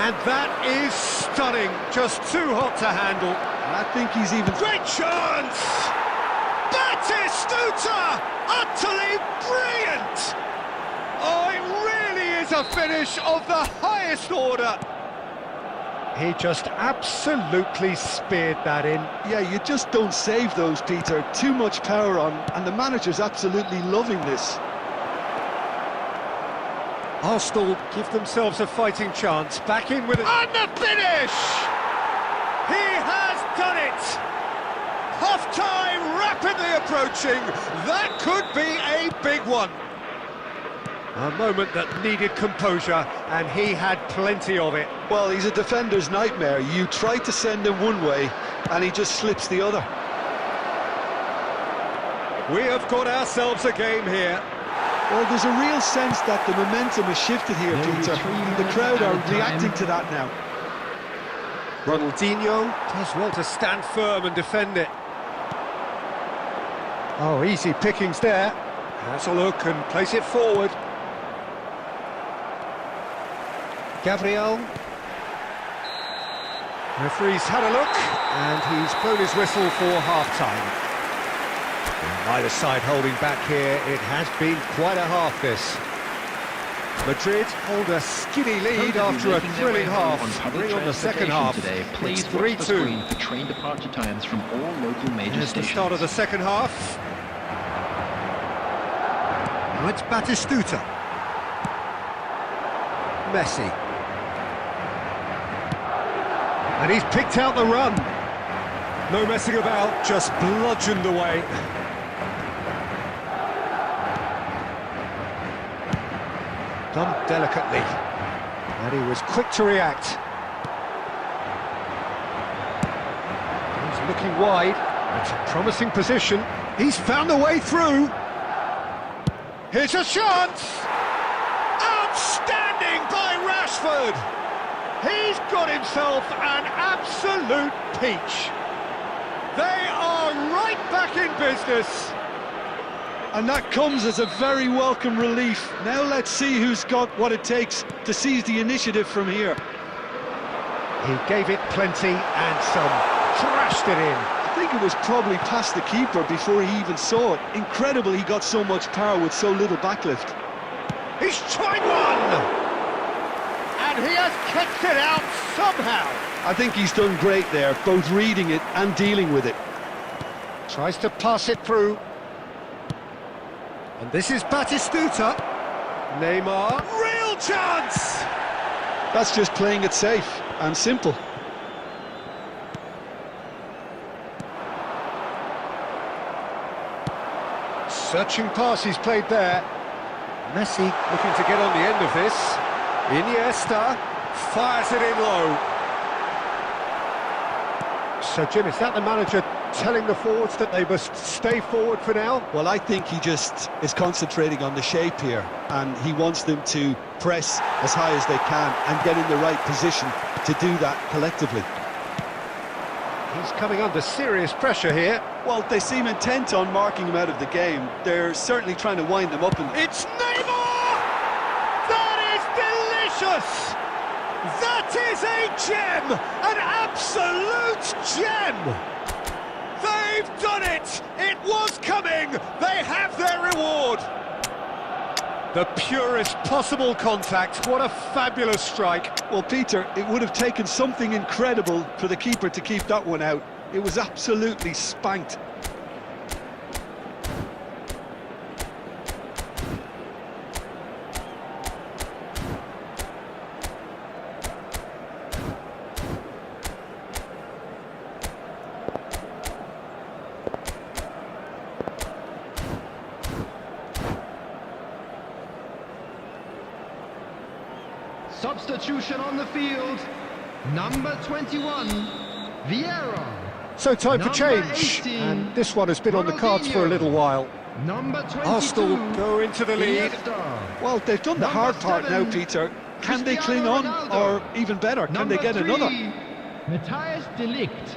And that is stunning. Just too hot to handle. I think he's even... Great chance! Batistuta! Utterly brilliant! Oh, it really is a finish of the highest order. He just absolutely speared that in. Yeah, you just don't save those, Peter. Too much power on, and the manager's absolutely loving this. Arsenal give themselves a fighting chance. Back in with it. And the finish! He has done it! Half-time rapidly approaching. That could be a big one. A moment that needed composure, and he had plenty of it. Well, he's a defender's nightmare. You try to send him one way, and he just slips the other. We have got ourselves a game here. Well, there's a real sense that the momentum has shifted here, Peter. The crowd are reacting to that now. Ronaldinho does well to stand firm and defend it. Oh, easy pickings there. Has a look and place it forward. Gabriel. Referee's had a look, and he's blown his whistle for half-time. Neither side holding back here. It has been quite a half, this. Madrid hold a skinny lead after a thrilling half. Bring on the second half. Today, please it's watch the 3-2. screen for train departure times from all local major Here's the stations. start of the second half. Now it's Batistuta. Messi. And he's picked out the run. No messing about, just bludgeoned away. Done delicately. And he was quick to react. He's looking wide. It's a promising position. He's found a way through. Here's a chance! Outstanding by Rashford! He's got himself an absolute peach. They are right back in business. And that comes as a very welcome relief. Now let's see who's got what it takes to seize the initiative from here. He gave it plenty and some. Thrashed it in. I think it was probably past the keeper before he even saw it. Incredible he got so much power with so little backlift. He's tried one! And he has kicked it out somehow. I think he's done great there, both reading it and dealing with it. Tries to pass it through. And this is Batistuta. Neymar. Real chance! That's just playing it safe and simple. Searching pass he's played there. Messi looking to get on the end of this. Iniesta fires it in low. So, Jim, is that the manager telling the forwards that they must stay forward for now? Well, I think he just is concentrating on the shape here, and he wants them to press as high as they can and get in the right position to do that collectively. He's coming under serious pressure here. Well, they seem intent on marking him out of the game. They're certainly trying to wind them up. It's Neymar! That is delicious! That is a gem! An absolute gem! They've done it! It was coming! They have their reward! The purest possible contact. What a fabulous strike. Well, Peter, it would have taken something incredible for the keeper to keep that one out. It was absolutely spanked. Substitution on the field. Number 21, Vieira. So time for Number change, 18, and this one has been on the cards for a little while. Number 22, Arsenal go into the lead. Iniesta. Well, they've done the hard part now, 7, Peter. Can they cling Cristiano on, Ronaldo. or even better, can Number they get 3, another? Matthias de Ligt.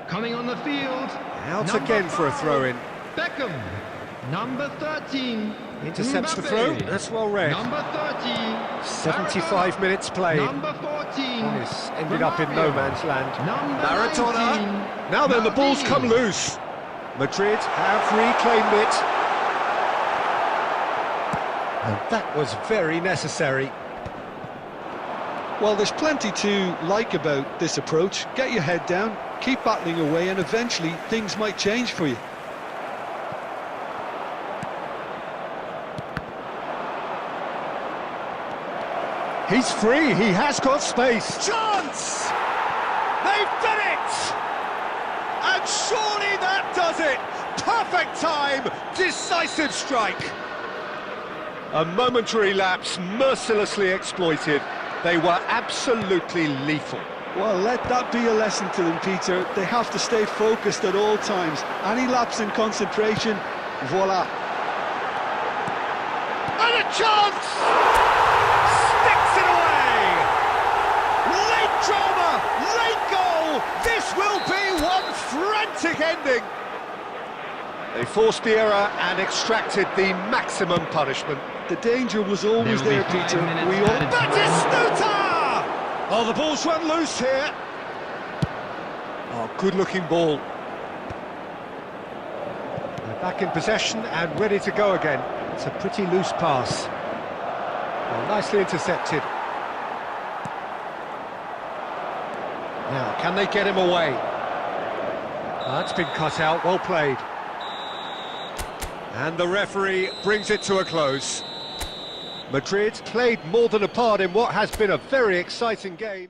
Coming on the field. Out Number again for a 5, throw-in. Beckham. Number 13, Intercepts the Mbappe. throw. That's well read. Number 30, 75 Maradona. minutes played. Number 14, This ended up in no man's land. Number Maradona. 19, Now then, the ball's Maldini. come loose. Madrid have reclaimed it. And that was very necessary. Well, there's plenty to like about this approach. Get your head down, keep battling away, and eventually things might change for you. He's free, he has got space. Chance! They've done it! And surely that does it! Perfect time, decisive strike. A momentary lapse mercilessly exploited. They were absolutely lethal. Well, let that be a lesson to them, Peter. They have to stay focused at all times. Any lapse in concentration, voila. And a chance! Sticks it away! Late drama, late goal! This will be one frantic ending! They forced the error and extracted the maximum punishment. The danger was always There there, will be 5 Peter. minutes We all... added. Batistuta! Oh, the ball's run loose here. Oh, good-looking ball. They're back in possession and ready to go again. It's a pretty loose pass. Well, nicely intercepted. Now, can they get him away? That's been cut out, well played. And the referee brings it to a close. Madrid played more than a part in what has been a very exciting game.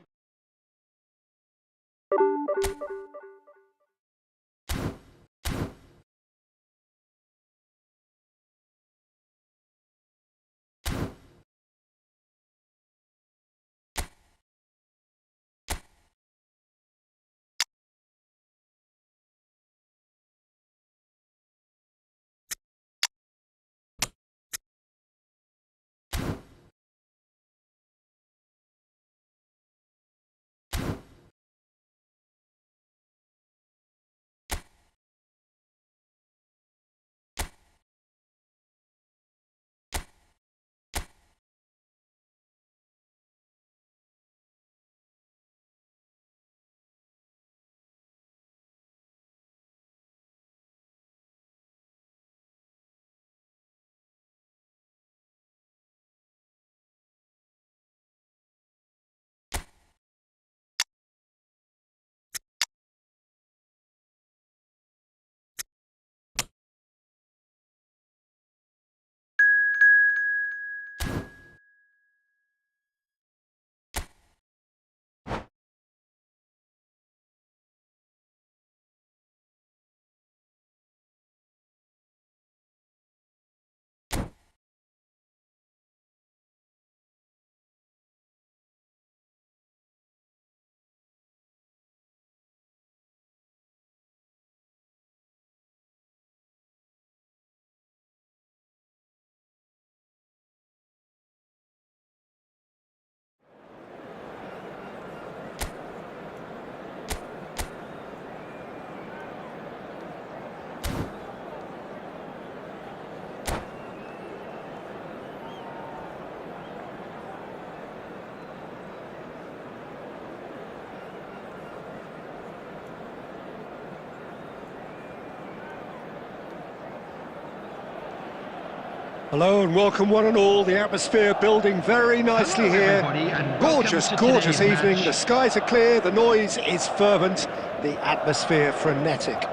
Hello and welcome one and all. The atmosphere building very nicely Hello, here. everybody, and welcome Gorgeous, to gorgeous today's evening. match. The skies are clear, the noise is fervent, the atmosphere frenetic.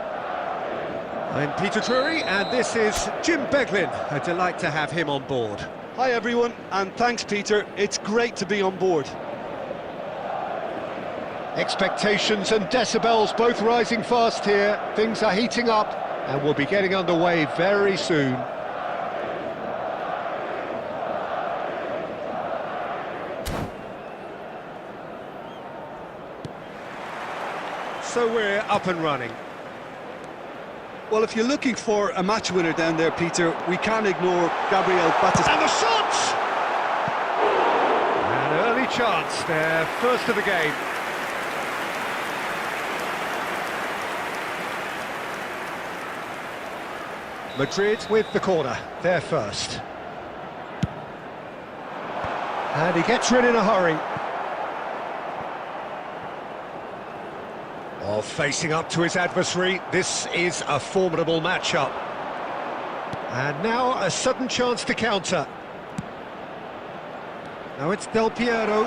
I'm Peter Drury and this is Jim Beglin. A delight to have him on board. Hi everyone, and thanks Peter, it's great to be on board. Expectations and decibels both rising fast here. Things are heating up and we'll be getting underway very soon. So we're up and running. Well, if you're looking for a match winner down there, Peter, we can't ignore Gabriel Batis. And the shot! An early chance, their first of the game. Madrid with the corner, their first. And he gets rid in a hurry. Oh, facing up to his adversary, this is a formidable matchup. And now a sudden chance to counter. Now it's Del Piero.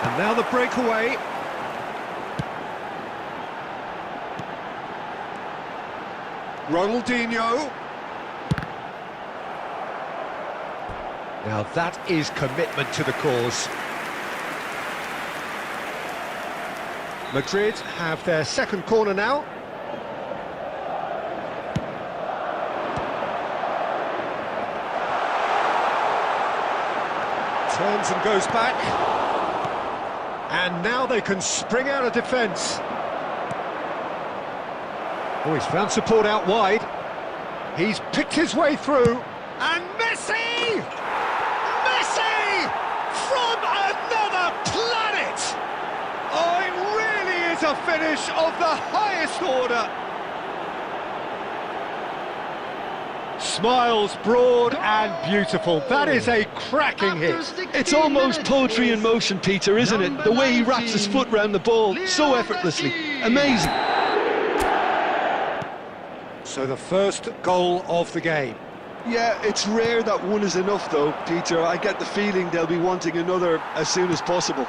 And now the breakaway. Ronaldinho. Now that is commitment to the cause. Madrid have their second corner now. Turns and goes back. And now they can spring out of defence. Oh, he's found support out wide. He's picked his way through. And Messi! Messi! From another planet! Oh, it really is a finish of the highest order. Smiles broad and beautiful. That is a cracking hit. It's almost poetry in motion, Peter, isn't it? The way he wraps his foot round the ball so effortlessly. Amazing. So the first goal of the game. Yeah, it's rare that one is enough though, Peter. I get the feeling they'll be wanting another as soon as possible.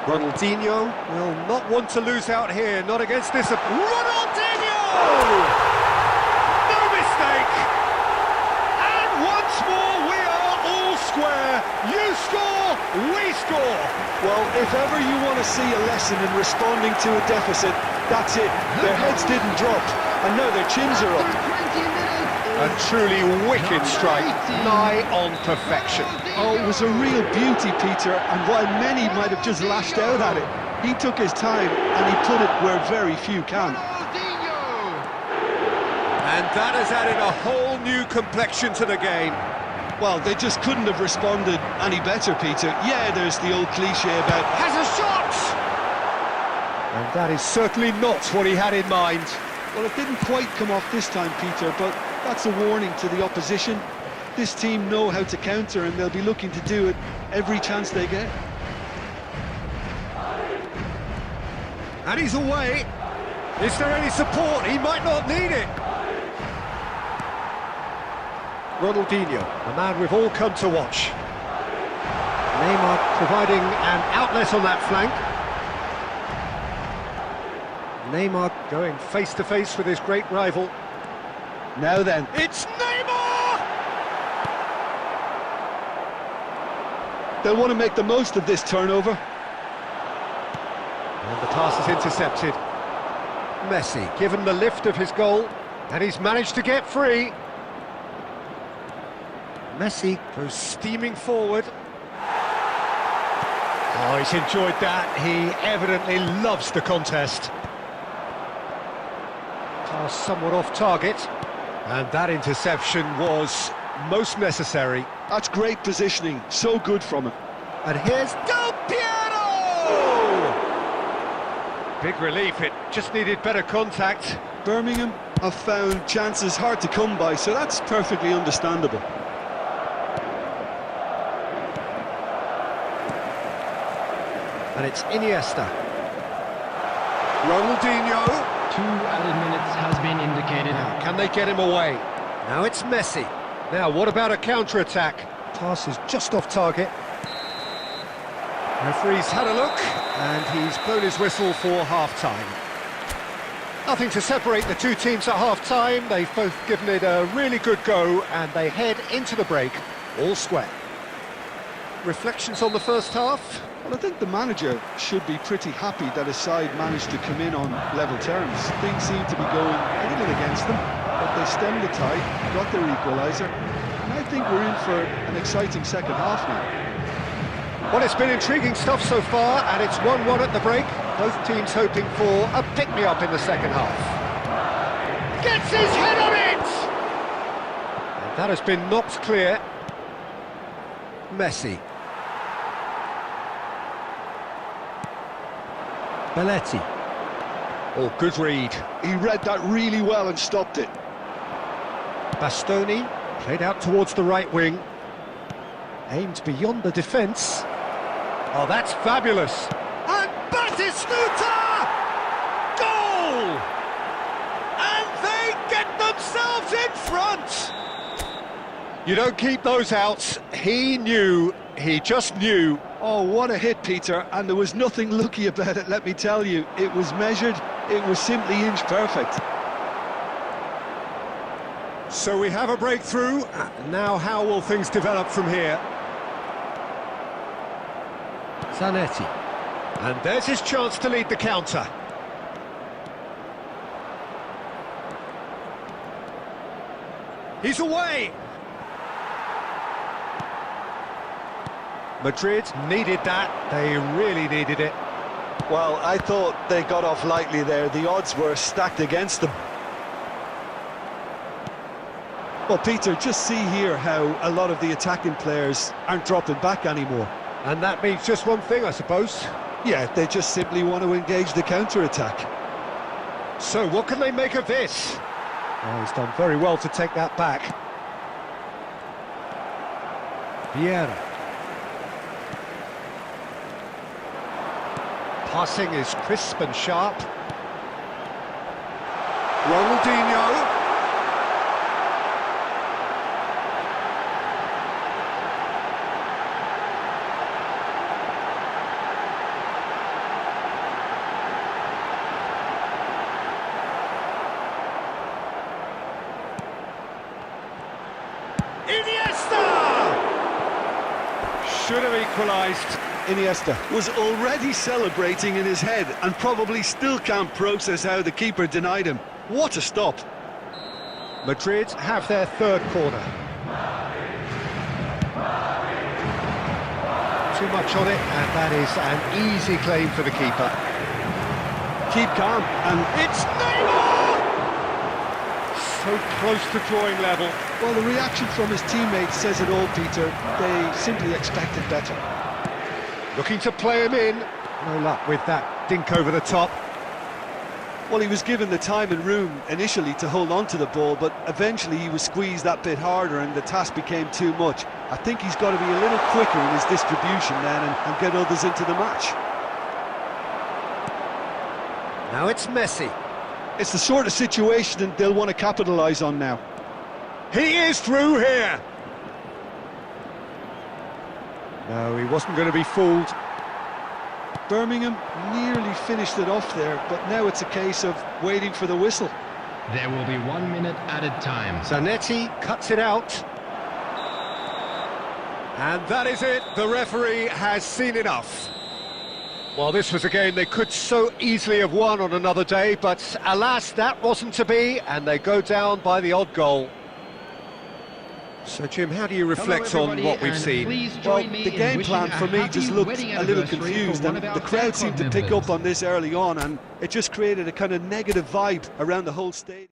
Ronaldinho will not want to lose out here, not against this. Ronaldinho! No mistake! And once more we are all square. You score, we score. Well, if ever you want to see a lesson in responding to a deficit, that's it. Their heads didn't drop, and now their chins are up. A truly wicked strike, nigh on perfection. Oh, it was a real beauty, Peter, and while many might have just lashed out at it, he took his time and he put it where very few can. And that has added a whole new complexion to the game. Well, they just couldn't have responded any better, Peter. Yeah, there's the old cliche about... Has a shot! And that is certainly not what he had in mind. Well, it didn't quite come off this time, Peter, but that's a warning to the opposition. This team know how to counter and they'll be looking to do it every chance they get. And he's away. Is there any support? He might not need it. Ronaldinho, a man we've all come to watch. Neymar providing an outlet on that flank. Neymar going face-to-face with his great rival. Now then. It's Neymar! They'll want to make the most of this turnover. And the pass is intercepted. Messi given the lift of his goal, and he's managed to get free. Messi goes steaming forward. Oh, he's enjoyed that. He evidently loves the contest. Pass somewhat off target, and that interception was most necessary. That's great positioning, so good from him. And here's Del Piero! Big relief, it just needed better contact. Birmingham have found chances hard to come by, so that's perfectly understandable. And it's Iniesta. Ronaldinho. 2 added minutes has been indicated. Now, can they get him away? Now it's Messi. Now, what about a counter-attack? Pass is just off target. Referee's had a look, and he's blown his whistle for half-time. Nothing to separate the two teams at half-time. They've both given it a really good go, and they head into the break all square. Reflections on the first half? Well, I think the manager should be pretty happy that his side managed to come in on level terms. Things seem to be going a little against them, but they stemmed the tide, got their equaliser, and I think we're in for an exciting second half now. Well, it's been intriguing stuff so far, and it's 1-1 at the break. Both teams hoping for a pick-me-up in the second half. Gets his head on it! And that has been knocked clear. Messi. Belletti. Oh, good read. He read that really well and stopped it. Bastoni, played out towards the right wing. Aimed beyond the defence. Oh, that's fabulous. And Batistuta! Goal! And they get themselves in front! You don't keep those out. He knew, he just knew. Oh, what a hit, Peter, and there was nothing lucky about it, let me tell you. It was measured, it was simply inch perfect. So we have a breakthrough. Now how will things develop from here? Zanetti. And there's his chance to lead the counter. He's away! Madrid needed that. They really needed it. Well, I thought they got off lightly there. The odds were stacked against them. Well, Peter, just see here how a lot of the attacking players aren't dropping back anymore. And that means just one thing, I suppose. Yeah, they just simply want to engage the counter-attack. So what can they make of this? Oh, he's done very well to take that back. Vieira. Passing is crisp and sharp. Ronaldinho. Should have equalised. Iniesta was already celebrating in his head and probably still can't process how the keeper denied him. What a stop. Madrid have their third corner. Too much on it, and that is an easy claim for the keeper. Keep calm, and It's Neymar! So close to drawing level. well, the reaction from his teammates says it all, Peter. They simply expected better. Looking to play him in. No luck with that dink over the top. Well, he was given the time and room initially to hold on to the ball, but eventually he was squeezed that bit harder and the task became too much. I think he's got to be a little quicker in his distribution then and get others into the match. Now it's Messi. It's the sort of situation that they'll want to capitalise on now. He is through here. No, he wasn't going to be fooled. Birmingham nearly finished it off there, but now it's a case of waiting for the whistle. There will be 1 minute added time. Zanetti cuts it out. And that is it. The referee has seen enough. Well, this was a game they could so easily have won on another day, but alas, that wasn't to be, and they go down by the odd goal. So, Jim, how do you reflect on what we've seen? Well, the game plan for me just looked a little confused, and the crowd seemed to pick up on this early on, and it just created a kind of negative vibe around the whole stadium.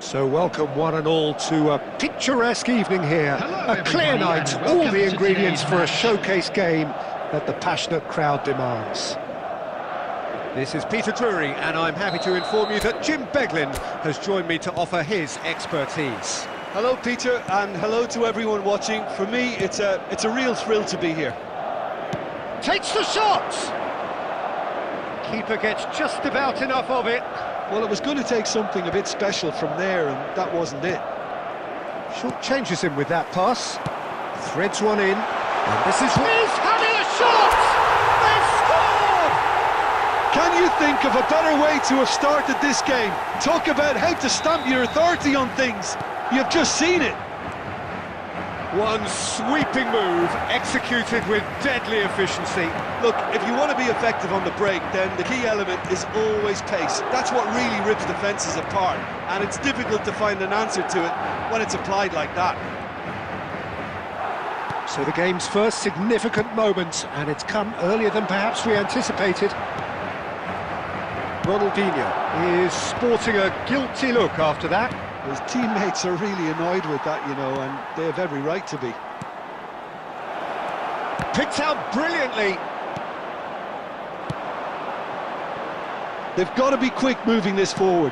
So welcome one and all to a picturesque evening here. Hello, A clear everybody, night, and all welcome the to ingredients today's for a match. showcase game that the passionate crowd demands. This is Peter Drury, and I'm happy to inform you that Jim Beglin has joined me to offer his expertise. Hello, Peter, and hello to everyone watching. For me, it's a real thrill to be here. Takes the shot! Keeper gets just about enough of it. Well, it was going to take something a bit special from there, and that wasn't it. Short changes him with that pass. Threads one in. And this is... He's having a shot! They've scored! Can you think of a better way to have started this game? Talk about how to stamp your authority on things. You've just seen it. One sweeping move, executed with deadly efficiency. Look, if you want to be effective on the break, then the key element is always pace. That's what really rips defences apart, and it's difficult to find an answer to it when it's applied like that. So the game's first significant moment, and it's come earlier than perhaps we anticipated. Ronaldinho is sporting a guilty look after that. His teammates are really annoyed with that, you know, and they have every right to be. Picked out brilliantly. They've got to be quick moving this forward.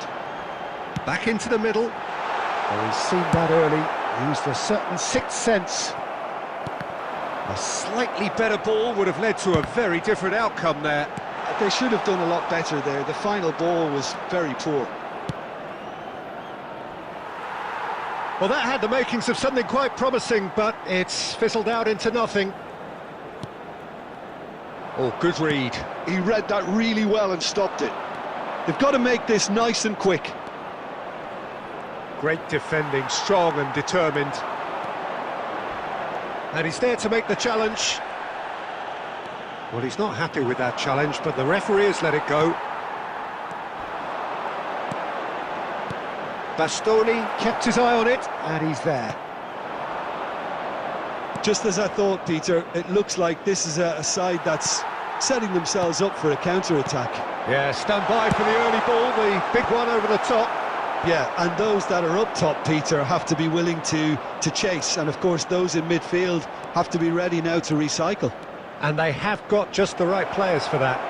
Back into the middle. Oh, he's seen that early. Used a certain sixth sense. A slightly better ball would have led to a very different outcome there. They should have done a lot better there. The final ball was very poor. Well, that had the makings of something quite promising, but it's fizzled out into nothing. Oh, good read. He read that really well and stopped it. They've got to make this nice and quick. Great defending, strong and determined. And he's there to make the challenge. Well, he's not happy with that challenge, but the referee has let it go. Bastoni kept his eye on it, and he's there. Just as I thought, Peter, it looks like this is a side that's setting themselves up for a counter-attack. Yeah, stand by for the early ball, the big one over the top. Yeah, and those that are up top, Peter, have to be willing to chase. And, of course, those in midfield have to be ready now to recycle. And they have got just the right players for that.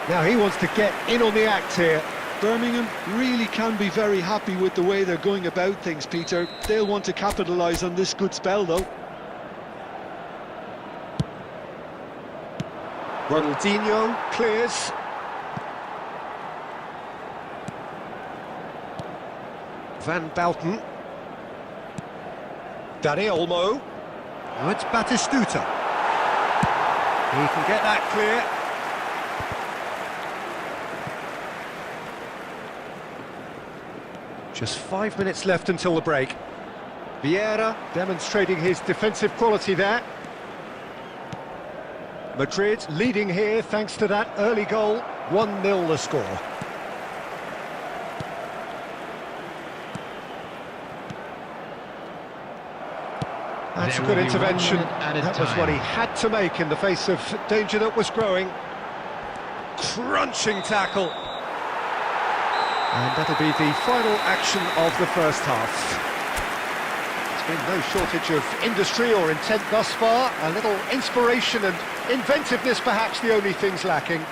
Now he wants to get in on the act here. Birmingham really can be very happy with the way they're going about things, Peter. They'll want to capitalise on this good spell, though. Ronaldinho clears. Van Bouten. Dani Olmo. Now it's Batistuta. He can get that clear. Just 5 minutes left until the break. Vieira demonstrating his defensive quality there. Madrid leading here thanks to that early goal. 1-0 the score. That's a There good will be 1 intervention. minute added That was what time. he had to make in the face of danger that was growing. Crunching tackle. And that'll be the final action of the first half. There's been no shortage of industry or intent thus far. A little inspiration and inventiveness perhaps the only things lacking.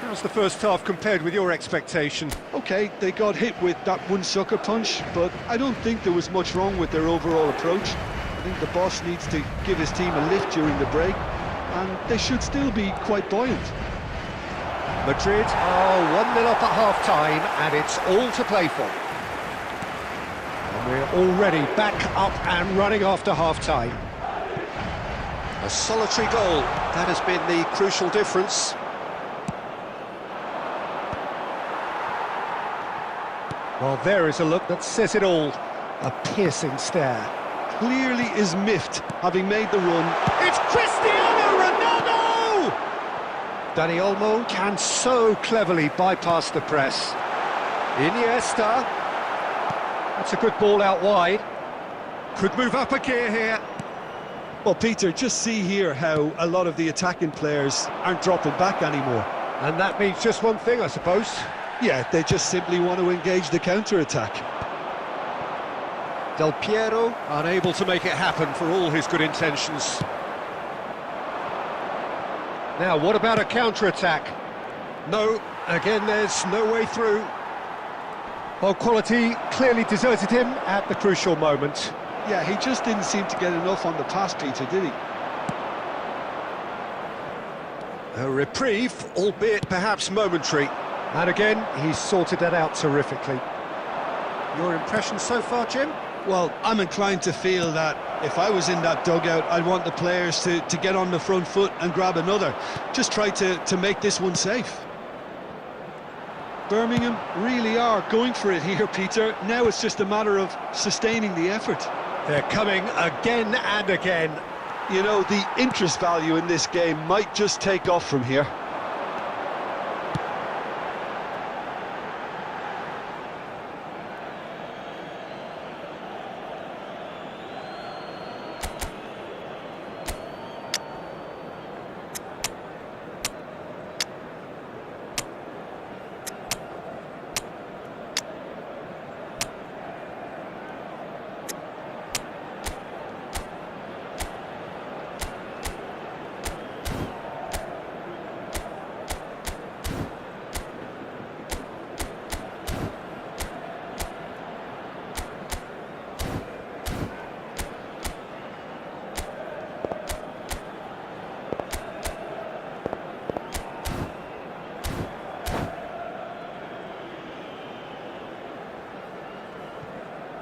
How's the first half compared with your expectation? OK, they got hit with that one sucker punch, but I don't think there was much wrong with their overall approach. I think the boss needs to give his team a lift during the break, and they should still be quite buoyant. Madrid are 1-0 up at half-time, and it's all to play for. And we're already back up and running after half-time. A solitary goal, that has been the crucial difference. Well, there is a look that says it all. A piercing stare. Clearly is miffed, having made the run. It's Cristiano Ronaldo! Dani Olmo can so cleverly bypass the press. Iniesta. That's a good ball out wide. Could move up a gear here. Well, Peter, just see here how a lot of the attacking players aren't dropping back anymore. And that means just one thing, I suppose. Yeah, they just simply want to engage the counter-attack. Del Piero unable to make it happen for all his good intentions. Now, what about a counter-attack? No, again, there's no way through. Well, quality clearly deserted him at the crucial moment. Yeah, he just didn't seem to get enough on the pass, Peter, did he? A reprieve, albeit perhaps momentary. And again, he's sorted that out terrifically. Your impression so far, Jim? Well, I'm inclined to feel that if I was in that dugout, I'd want the players to get on the front foot and grab another. Just try to make this one safe. Birmingham really are going for it here, Peter. Now it's just a matter of sustaining the effort. They're coming again and again. You know, the interest value in this game might just take off from here.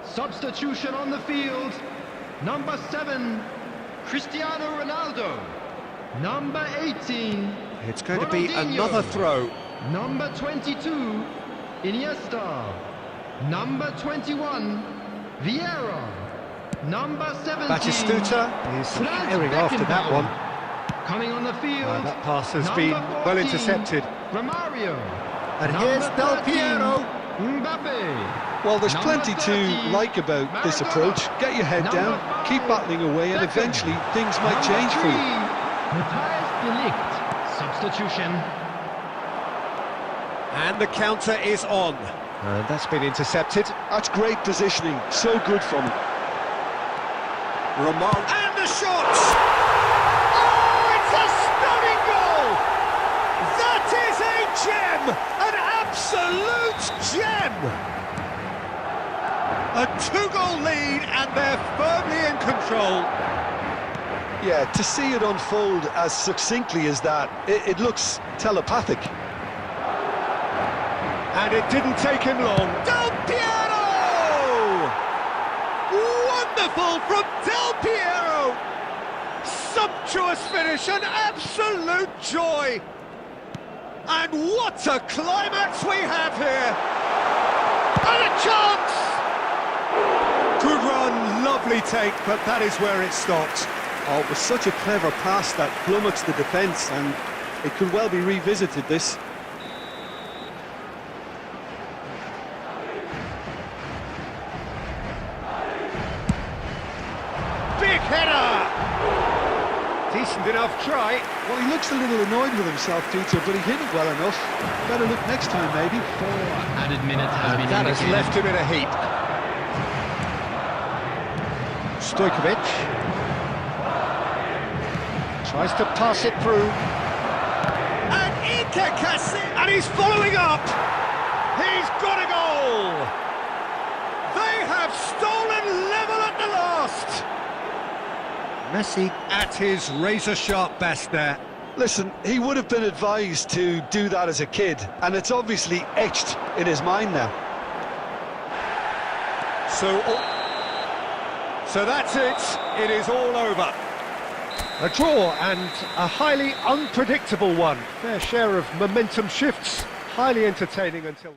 Substitution on the field. Number 7, Cristiano Ronaldo. Number 18, It's going to be Ronaldinho. another throw. Number 22, Iniesta. Number 21, Vieira. Number 17, Batistuta is Franz herring after that Beckenbauer. one. Coming on the field, That pass has number been well 14, intercepted. Romario. And Number here's Del 13, Piero. Mbappe. Well, there's Number plenty to 30, like about this Maradona. approach. Get your head Number down, 5, keep battling away, and Beckham. eventually things might Number change for you. 3, Matthias Delict. Substitution. And the counter is on. And that's been intercepted. That's great positioning, so good from him. Ramon. And the shot! Oh, it's a stunning goal! That is a gem! An absolute gem! A 2-goal lead and they're firmly in control. Yeah, to see it unfold as succinctly as that, it looks telepathic. And it didn't take him long. Del Piero! Wonderful from Del Piero! Sumptuous finish, an absolute joy! And what a climax we have here! And a chance! Good run, lovely take, but that is where it stopped. Oh, it was such a clever pass that flummoxed the defence, and it could well be revisited, this. Big header! Decent enough try. Well, he looks a little annoyed with himself, Peter, but he hit it well enough. Better look next time, maybe. 4 added minutes has been That has indicated. left him in a heap. Stojkovic tries to pass it through. And Ike, and he's following up. He's got a goal. They have stolen level at the last. Messi at his razor-sharp best there. Listen, he would have been advised to do that as a kid, and it's obviously etched in his mind now. So that's it. It is all over. A draw and a highly unpredictable one. Fair share of momentum shifts. Highly entertaining until...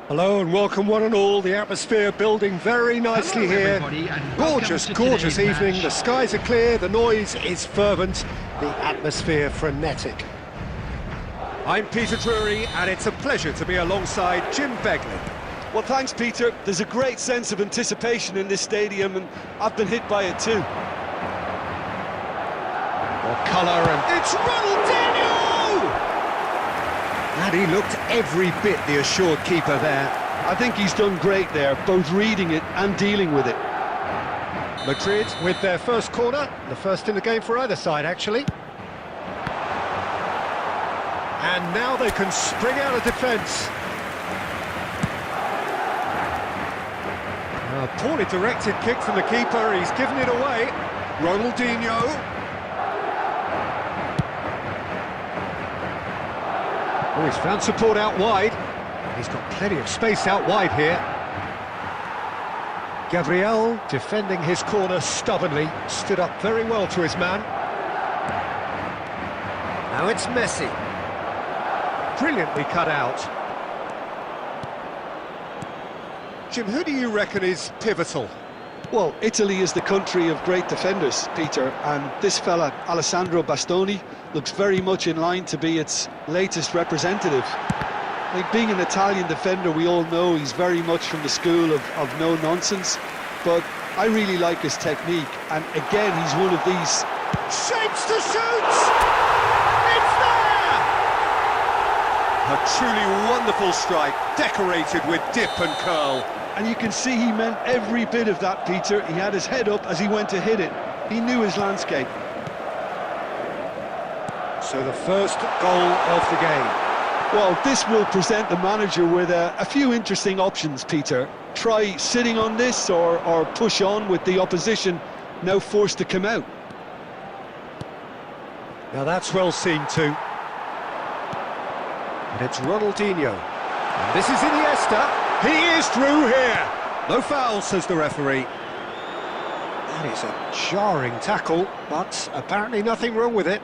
Hello and welcome one and all. The atmosphere building very nicely Hello, here. everybody, and welcome Gorgeous, to gorgeous today's evening. match. The skies are clear, the noise is fervent, the atmosphere frenetic. I'm Peter Drury and it's a pleasure to be alongside Jim Begley. Well, thanks, Peter. There's a great sense of anticipation in this stadium, and I've been hit by it too. More colour and it's Ronaldinho! And he looked every bit the assured keeper there. I think he's done great there, both reading it and dealing with it. Madrid with their first corner, the first in the game for either side actually. And now they can spring out of defence. A poorly directed kick from the keeper, he's given it away. Ronaldinho. Oh, he's found support out wide. He's got plenty of space out wide here. Gabriel defending his corner stubbornly, stood up very well to his man. Now it's Messi. Brilliantly cut out. Jim, who do you reckon is pivotal? Well, Italy is the country of great defenders, Peter, and this fella, Alessandro Bastoni, looks very much in line to be its latest representative. Like being an Italian defender, we all know he's very much from the school of no-nonsense, but I really like his technique, and again, he's one of these... Shapes to shoot! It's there! A truly wonderful strike, decorated with dip and curl. And you can see he meant every bit of that, Peter. He had his head up as he went to hit it. He knew his landscape. So the first goal of the game. Well, this will present the manager with a few interesting options, Peter. Try sitting on this or push on with the opposition now forced to come out. Now that's well seen too. And it's Ronaldinho. And this is Iniesta. He is through here. No foul, says the referee. That is a jarring tackle, but apparently nothing wrong with it.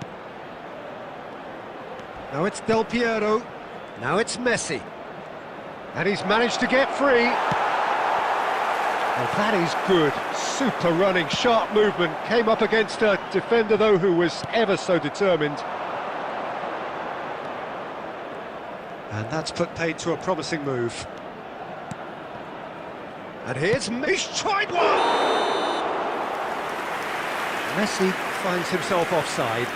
Now it's Del Piero. Now it's Messi. And he's managed to get free. Well, that is good. Super running, sharp movement. Came up against a defender, though, who was ever so determined. And that's put paid to a promising move. And here's He's tried one! Messi finds himself offside.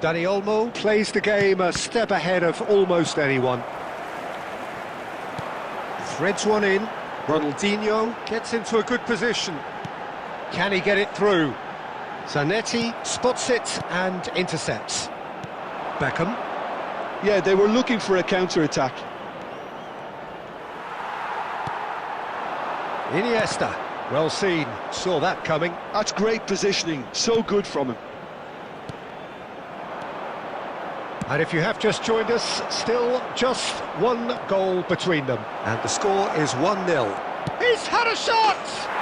Dani Olmo plays the game a step ahead of almost anyone. Threads one in. Ronaldinho gets into a good position. Can he get it through? Zanetti spots it and intercepts. Beckham. Yeah, they were looking for a counter-attack. Iniesta. Well seen. Saw that coming. That's great positioning. So good from him. And if you have just joined us, still just one goal between them. And the score is 1-0. He's had a shot!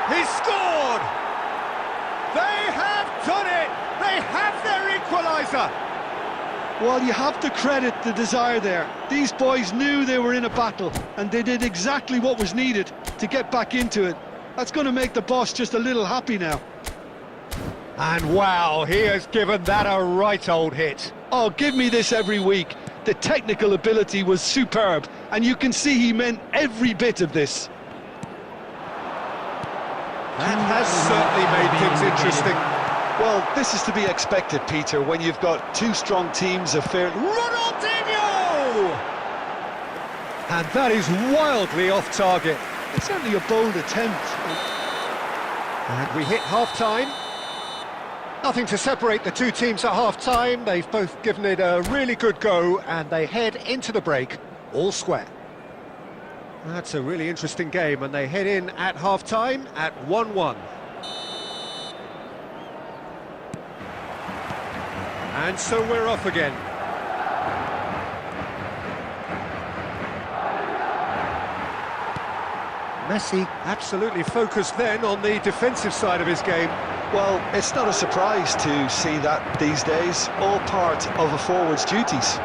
He's scored! They have done it! They have their equaliser! Well, you have to credit the desire there. These boys knew they were in a battle, and they did exactly what was needed to get back into it. That's going to make the boss just a little happy now. And wow, he has given that a right old hit. Oh, give me this every week. The technical ability was superb, and you can see he meant every bit of this. That has certainly made things interesting. Well, this is to be expected, Peter, when you've got two strong teams of fair... Ronaldinho! And that is wildly off target. It's certainly a bold attempt. And we hit half-time. Nothing to separate the two teams at half-time. They've both given it a really good go, and they head into the break all square. That's a really interesting game, and they head in at half-time at 1-1. And so we're off again. Messi absolutely focused then on the defensive side of his game. Well, it's not a surprise to see that these days, all part of a forward's duties.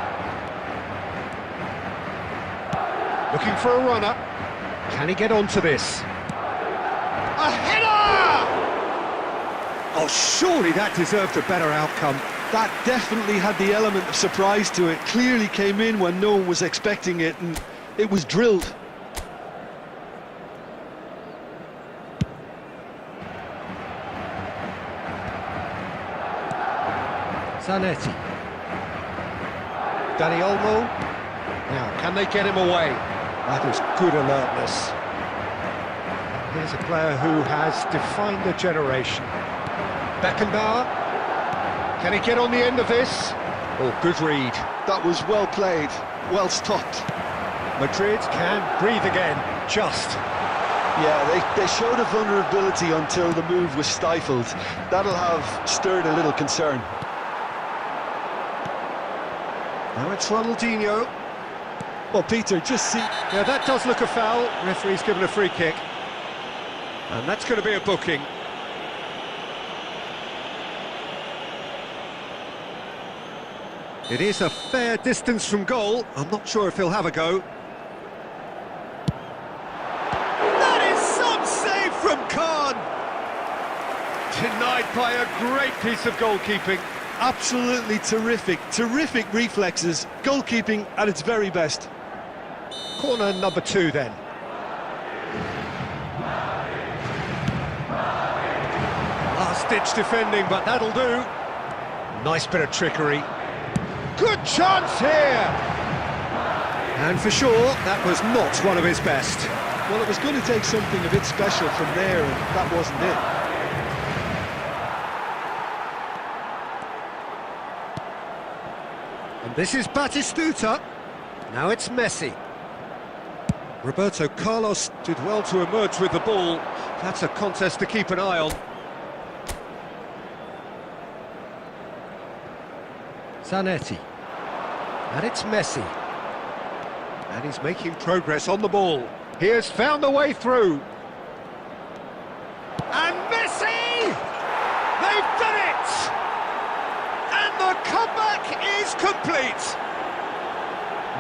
Looking for a runner. Can he get onto this? A header! Oh, surely that deserved a better outcome. That definitely had the element of surprise to it. Clearly came in when no one was expecting it, and it was drilled. Zanetti. Dani Olmo. Now, can they get him away? That is good alertness. Here's a player who has defined a generation. Beckenbauer. Can he get on the end of this? Oh, good read. That was well played, well stopped. Madrid can breathe again, just. Yeah, they showed a vulnerability until the move was stifled. That'll have stirred a little concern. Now it's Ronaldinho. Well, Peter, just see... Yeah, that does look a foul. Referee's given a free kick. And that's going to be a booking. It is a fair distance from goal. I'm not sure if he'll have a go. That is some save from Khan! Denied by a great piece of goalkeeping. Absolutely terrific, terrific reflexes. Goalkeeping at its very best. Corner number 2 then. Last-ditch defending, but that'll do. Nice bit of trickery. Good chance here! And for sure, that was not one of his best. Well, it was going to take something a bit special from there, and that wasn't it. And this is Batistuta. Now it's Messi. Roberto Carlos did well to emerge with the ball. That's a contest to keep an eye on. Zanetti. And it's Messi. And he's making progress on the ball. He has found a way through. And Messi! They've done it! And the comeback is complete!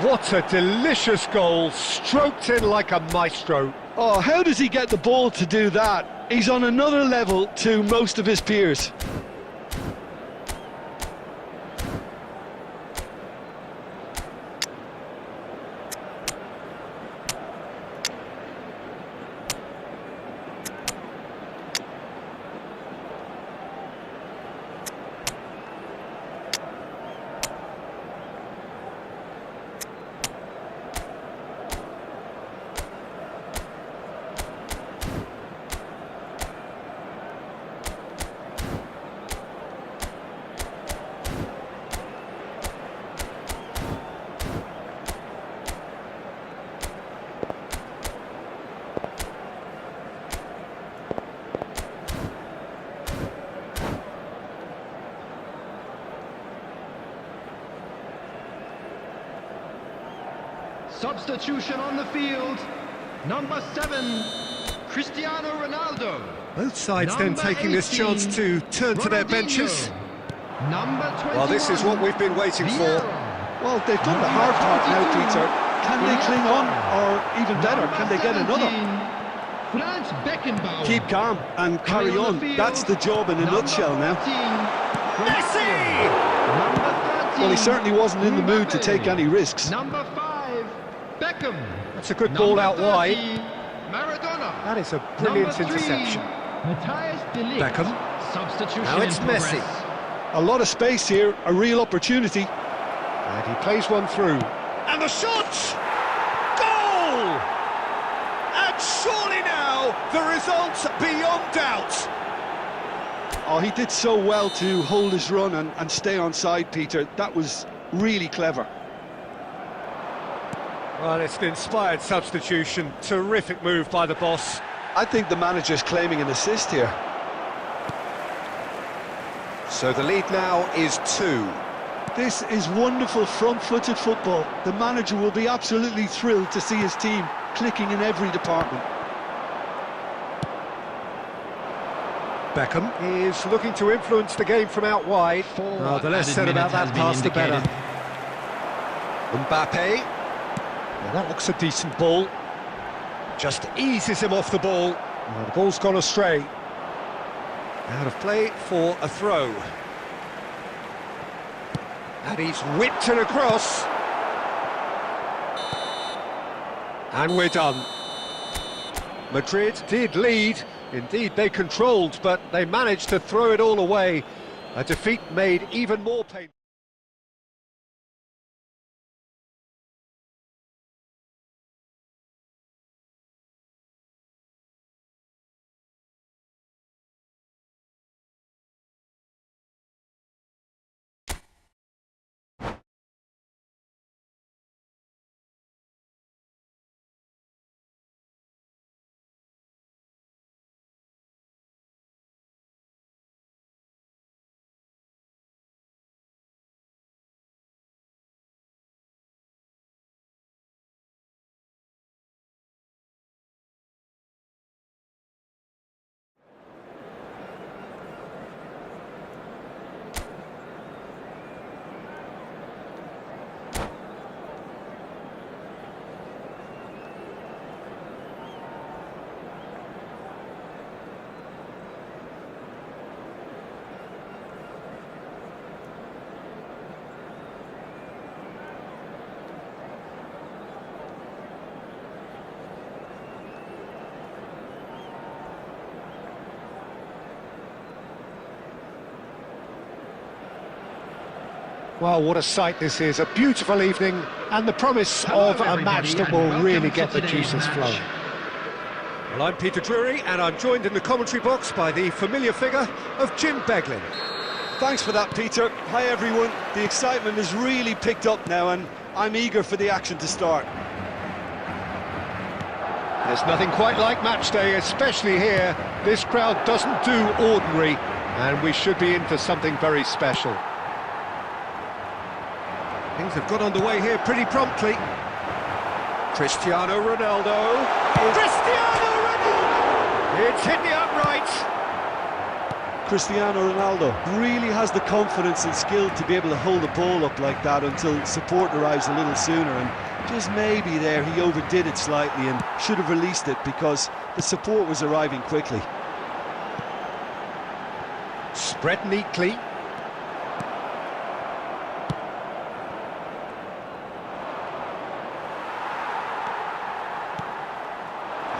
What a delicious goal, stroked in like a maestro. Oh, how does he get the ball to do that? He's on another level to most of his peers. Substitution on the field. Number 7, Cristiano Ronaldo. Both sides then Number taking this 18, chance to turn to their benches. Number 21. Well, this is what we've been waiting for. Well, they've done the hard part now, Peter. Can they cling on, or even better, can they get another? Franz Beckenbauer. Keep calm and carry on. That's the job in a nutshell now. Messi! Number 13. Well, he certainly wasn't in the mood to take any risks. Number 5, Beckham. That's a good ball out wide. Maradona. That is a brilliant Number 3, interception. Matthias de Ligt. Beckham. Substitution Now it's in progress. Messi. A lot of space here, a real opportunity. And he plays one through. And the shot! Goal! And surely now, the result's beyond doubt. Oh, he did so well to hold his run and stay on side, Peter. That was really clever. Well, it's an inspired substitution. Terrific move by the boss. I think the manager's claiming an assist here. So the lead now is 2. This is wonderful front-footed football. The manager will be absolutely thrilled to see his team clicking in every department. Beckham is looking to influence the game from out wide. Oh, the less added said about minute that has pass, the been better. indicated. Mbappe. Well, that looks a decent ball. Just eases him off the ball. Oh, the ball's gone astray. Out of play for a throw. And he's whipped it across. And we're done. Madrid did lead. Indeed, they controlled, but they managed to throw it all away. A defeat made even more painful. Well, what a sight this is. A beautiful evening and the promise Hello, of a match everybody, that and will welcome really to get the today's juices match. flowing. Well, I'm Peter Drury and I'm joined in the commentary box by the familiar figure of Jim Beglin. Thanks for that, Peter. Hi, everyone. The excitement has really picked up now, and I'm eager for the action to start. There's nothing quite like match day, especially here. This crowd doesn't do ordinary and we should be in for something very special. Things have got underway here pretty promptly. Cristiano Ronaldo. Cristiano Ronaldo! It's hit the upright. Cristiano Ronaldo really has the confidence and skill to be able to hold the ball up like that until support arrives a little sooner, and just maybe there he overdid it slightly and should have released it because the support was arriving quickly. Spread neatly.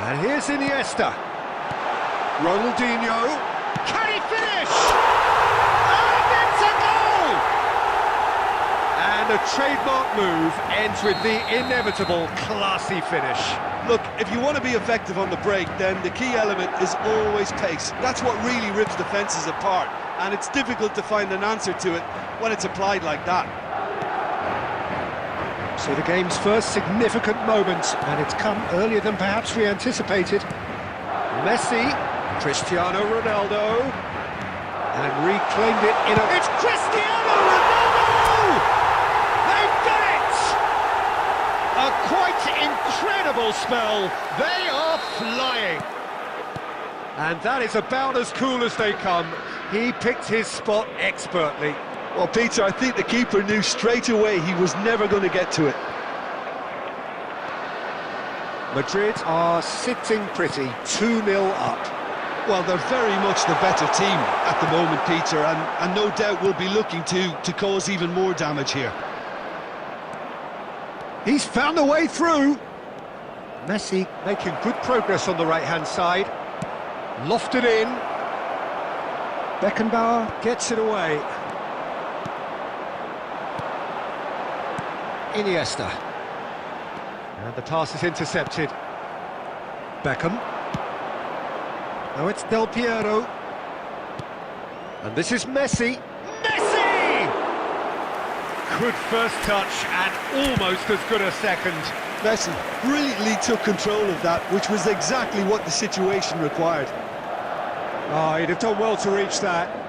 And here's Iniesta. Ronaldinho. Can he finish? And it's a goal! And a trademark move ends with the inevitable classy finish. Look, if you want to be effective on the break, then the key element is always pace. That's what really rips defences apart, and it's difficult to find an answer to it when it's applied like that. So the game's first significant moment, and it's come earlier than perhaps we anticipated. Messi, Cristiano Ronaldo, and reclaimed it in a... It's Cristiano Ronaldo! They've done it! A quite incredible spell. They are flying. And that is about as cool as they come. He picked his spot expertly. Well, Peter, I think the keeper knew straight away he was never going to get to it. Madrid are sitting pretty, 2-0 up. Well, they're very much the better team at the moment, Peter, and no doubt will be looking to cause even more damage here. He's found a way through. Messi making good progress on the right-hand side. Lofted in. Beckenbauer gets it away. Iniesta. And the pass is intercepted. Beckham. Now it's Del Piero. And this is Messi. Messi! Good first touch and almost as good a second. Messi brilliantly took control of that, which was exactly what the situation required. Oh, he'd have done well to reach that.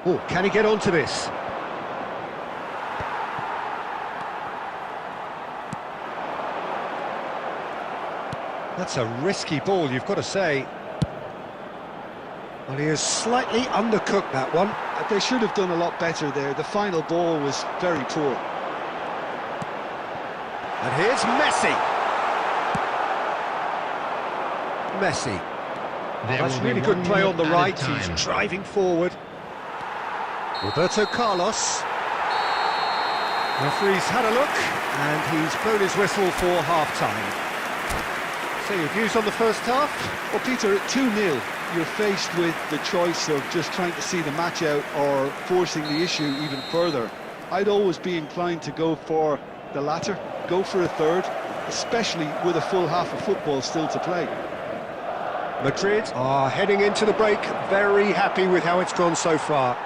Oh, can he get onto this? That's a risky ball, you've got to say. Well, he has slightly undercooked that one. They should have done a lot better there. The final ball was very poor. And here's Messi. Messi. That's really good play on the right. He's driving forward. Roberto Carlos. Referee's had a look, and he's blown his whistle for half-time. So your views on the first half? Well, Peter, at 2-0, you're faced with the choice of just trying to see the match out or forcing the issue even further. I'd always be inclined to go for the latter, go for a third, especially with a full half of football still to play. Madrid are heading into the break, very happy with how it's gone so far.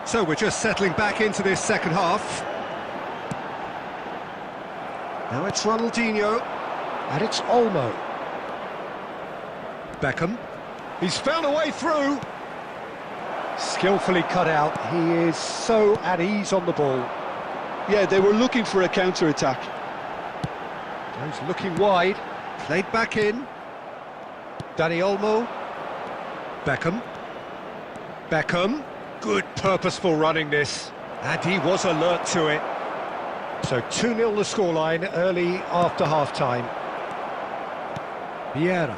So we're just settling back into this second half. Now it's Ronaldinho, and it's Olmo. Beckham. He's found a way through. Skillfully cut out. He is so at ease on the ball. Yeah, they were looking for a counter-attack. He's looking wide. Played back in. Dani Olmo. Beckham. Beckham. Good purposeful running this. And he was alert to it. So 2-0 the scoreline early after half-time. Vieira.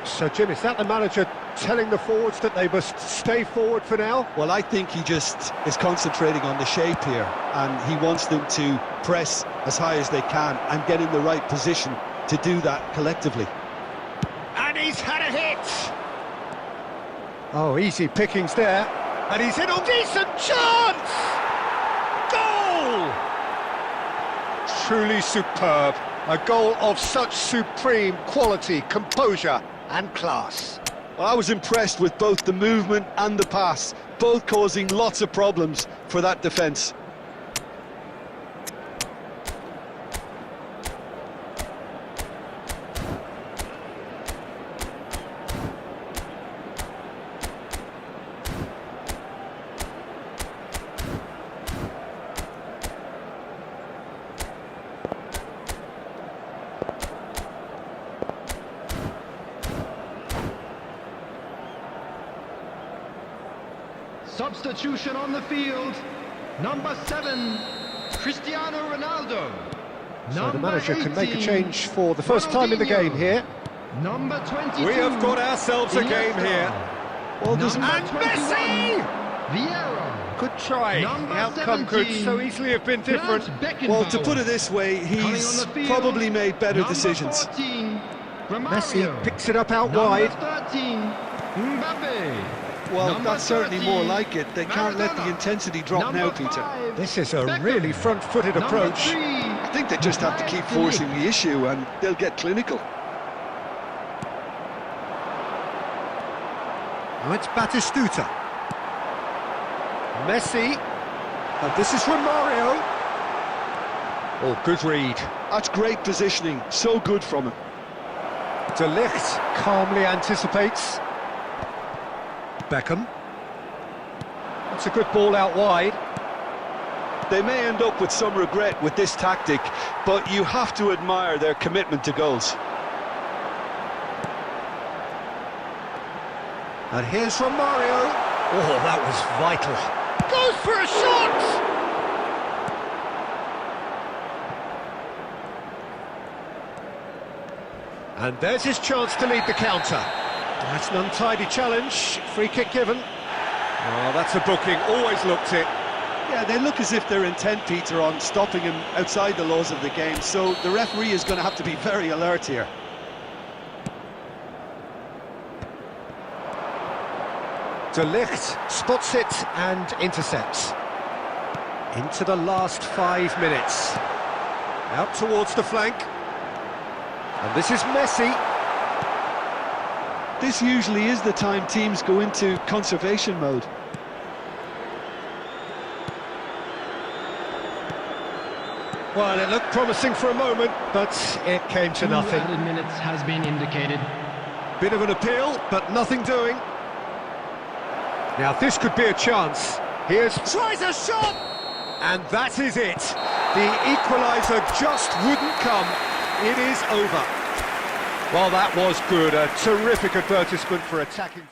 So, Jim, is that the manager telling the forwards that they must stay forward for now? Well, I think he just is concentrating on the shape here, and he wants them to press as high as they can and get in the right position to do that collectively. And he's had a hit! Oh, easy pickings there. And he's in a decent chance! Goal! Truly superb. A goal of such supreme quality, composure and class. Well, I was impressed with both the movement and the pass, both causing lots of problems for that defence. Substitution on the field. Number 7, Cristiano Ronaldo. So the manager can make a change for the first time in the game here. Number 22. We have got ourselves a game here. Well, and Messi! Vieira. Good try. Number The outcome could so easily have been different. Well, to put it this way, he's probably made better decisions. 14, Messi picks it up out Number wide. 13, Mbappe. Well, Number that's certainly 13, more like it. They can't let the Maradona. intensity drop Number now, Peter. 5, This is a Beckham. really front-footed Number approach. 3, I think they just have to keep forcing the issue and they'll get clinical. Now it's Batistuta. Messi. And this is Romario. Oh, good read. That's great positioning, so good from him. De Ligt calmly anticipates. Beckham. That's a good ball out wide. They may end up with some regret with this tactic, but you have to admire their commitment to goals. And here's Romario. Oh, that was vital. Goes for a shot! And there's his chance to lead the counter. That's an untidy challenge. Free kick given. Oh, that's a booking. Always looked it. Yeah, they look as if they're intent, Peter, on stopping him outside the laws of the game, so the referee is going to have to be very alert here. De Ligt spots it and intercepts. Into the last 5 minutes. Out towards the flank. And this is Messi. This usually is the time teams go into conservation mode. Well, it looked promising for a moment, but it came to nothing. 2 added minutes has been indicated. Bit of an appeal, but nothing doing. Now this could be a chance. Here's... tries a shot! And that is it. The equaliser just wouldn't come. It is over. Well, that was good. A terrific advertisement for attacking...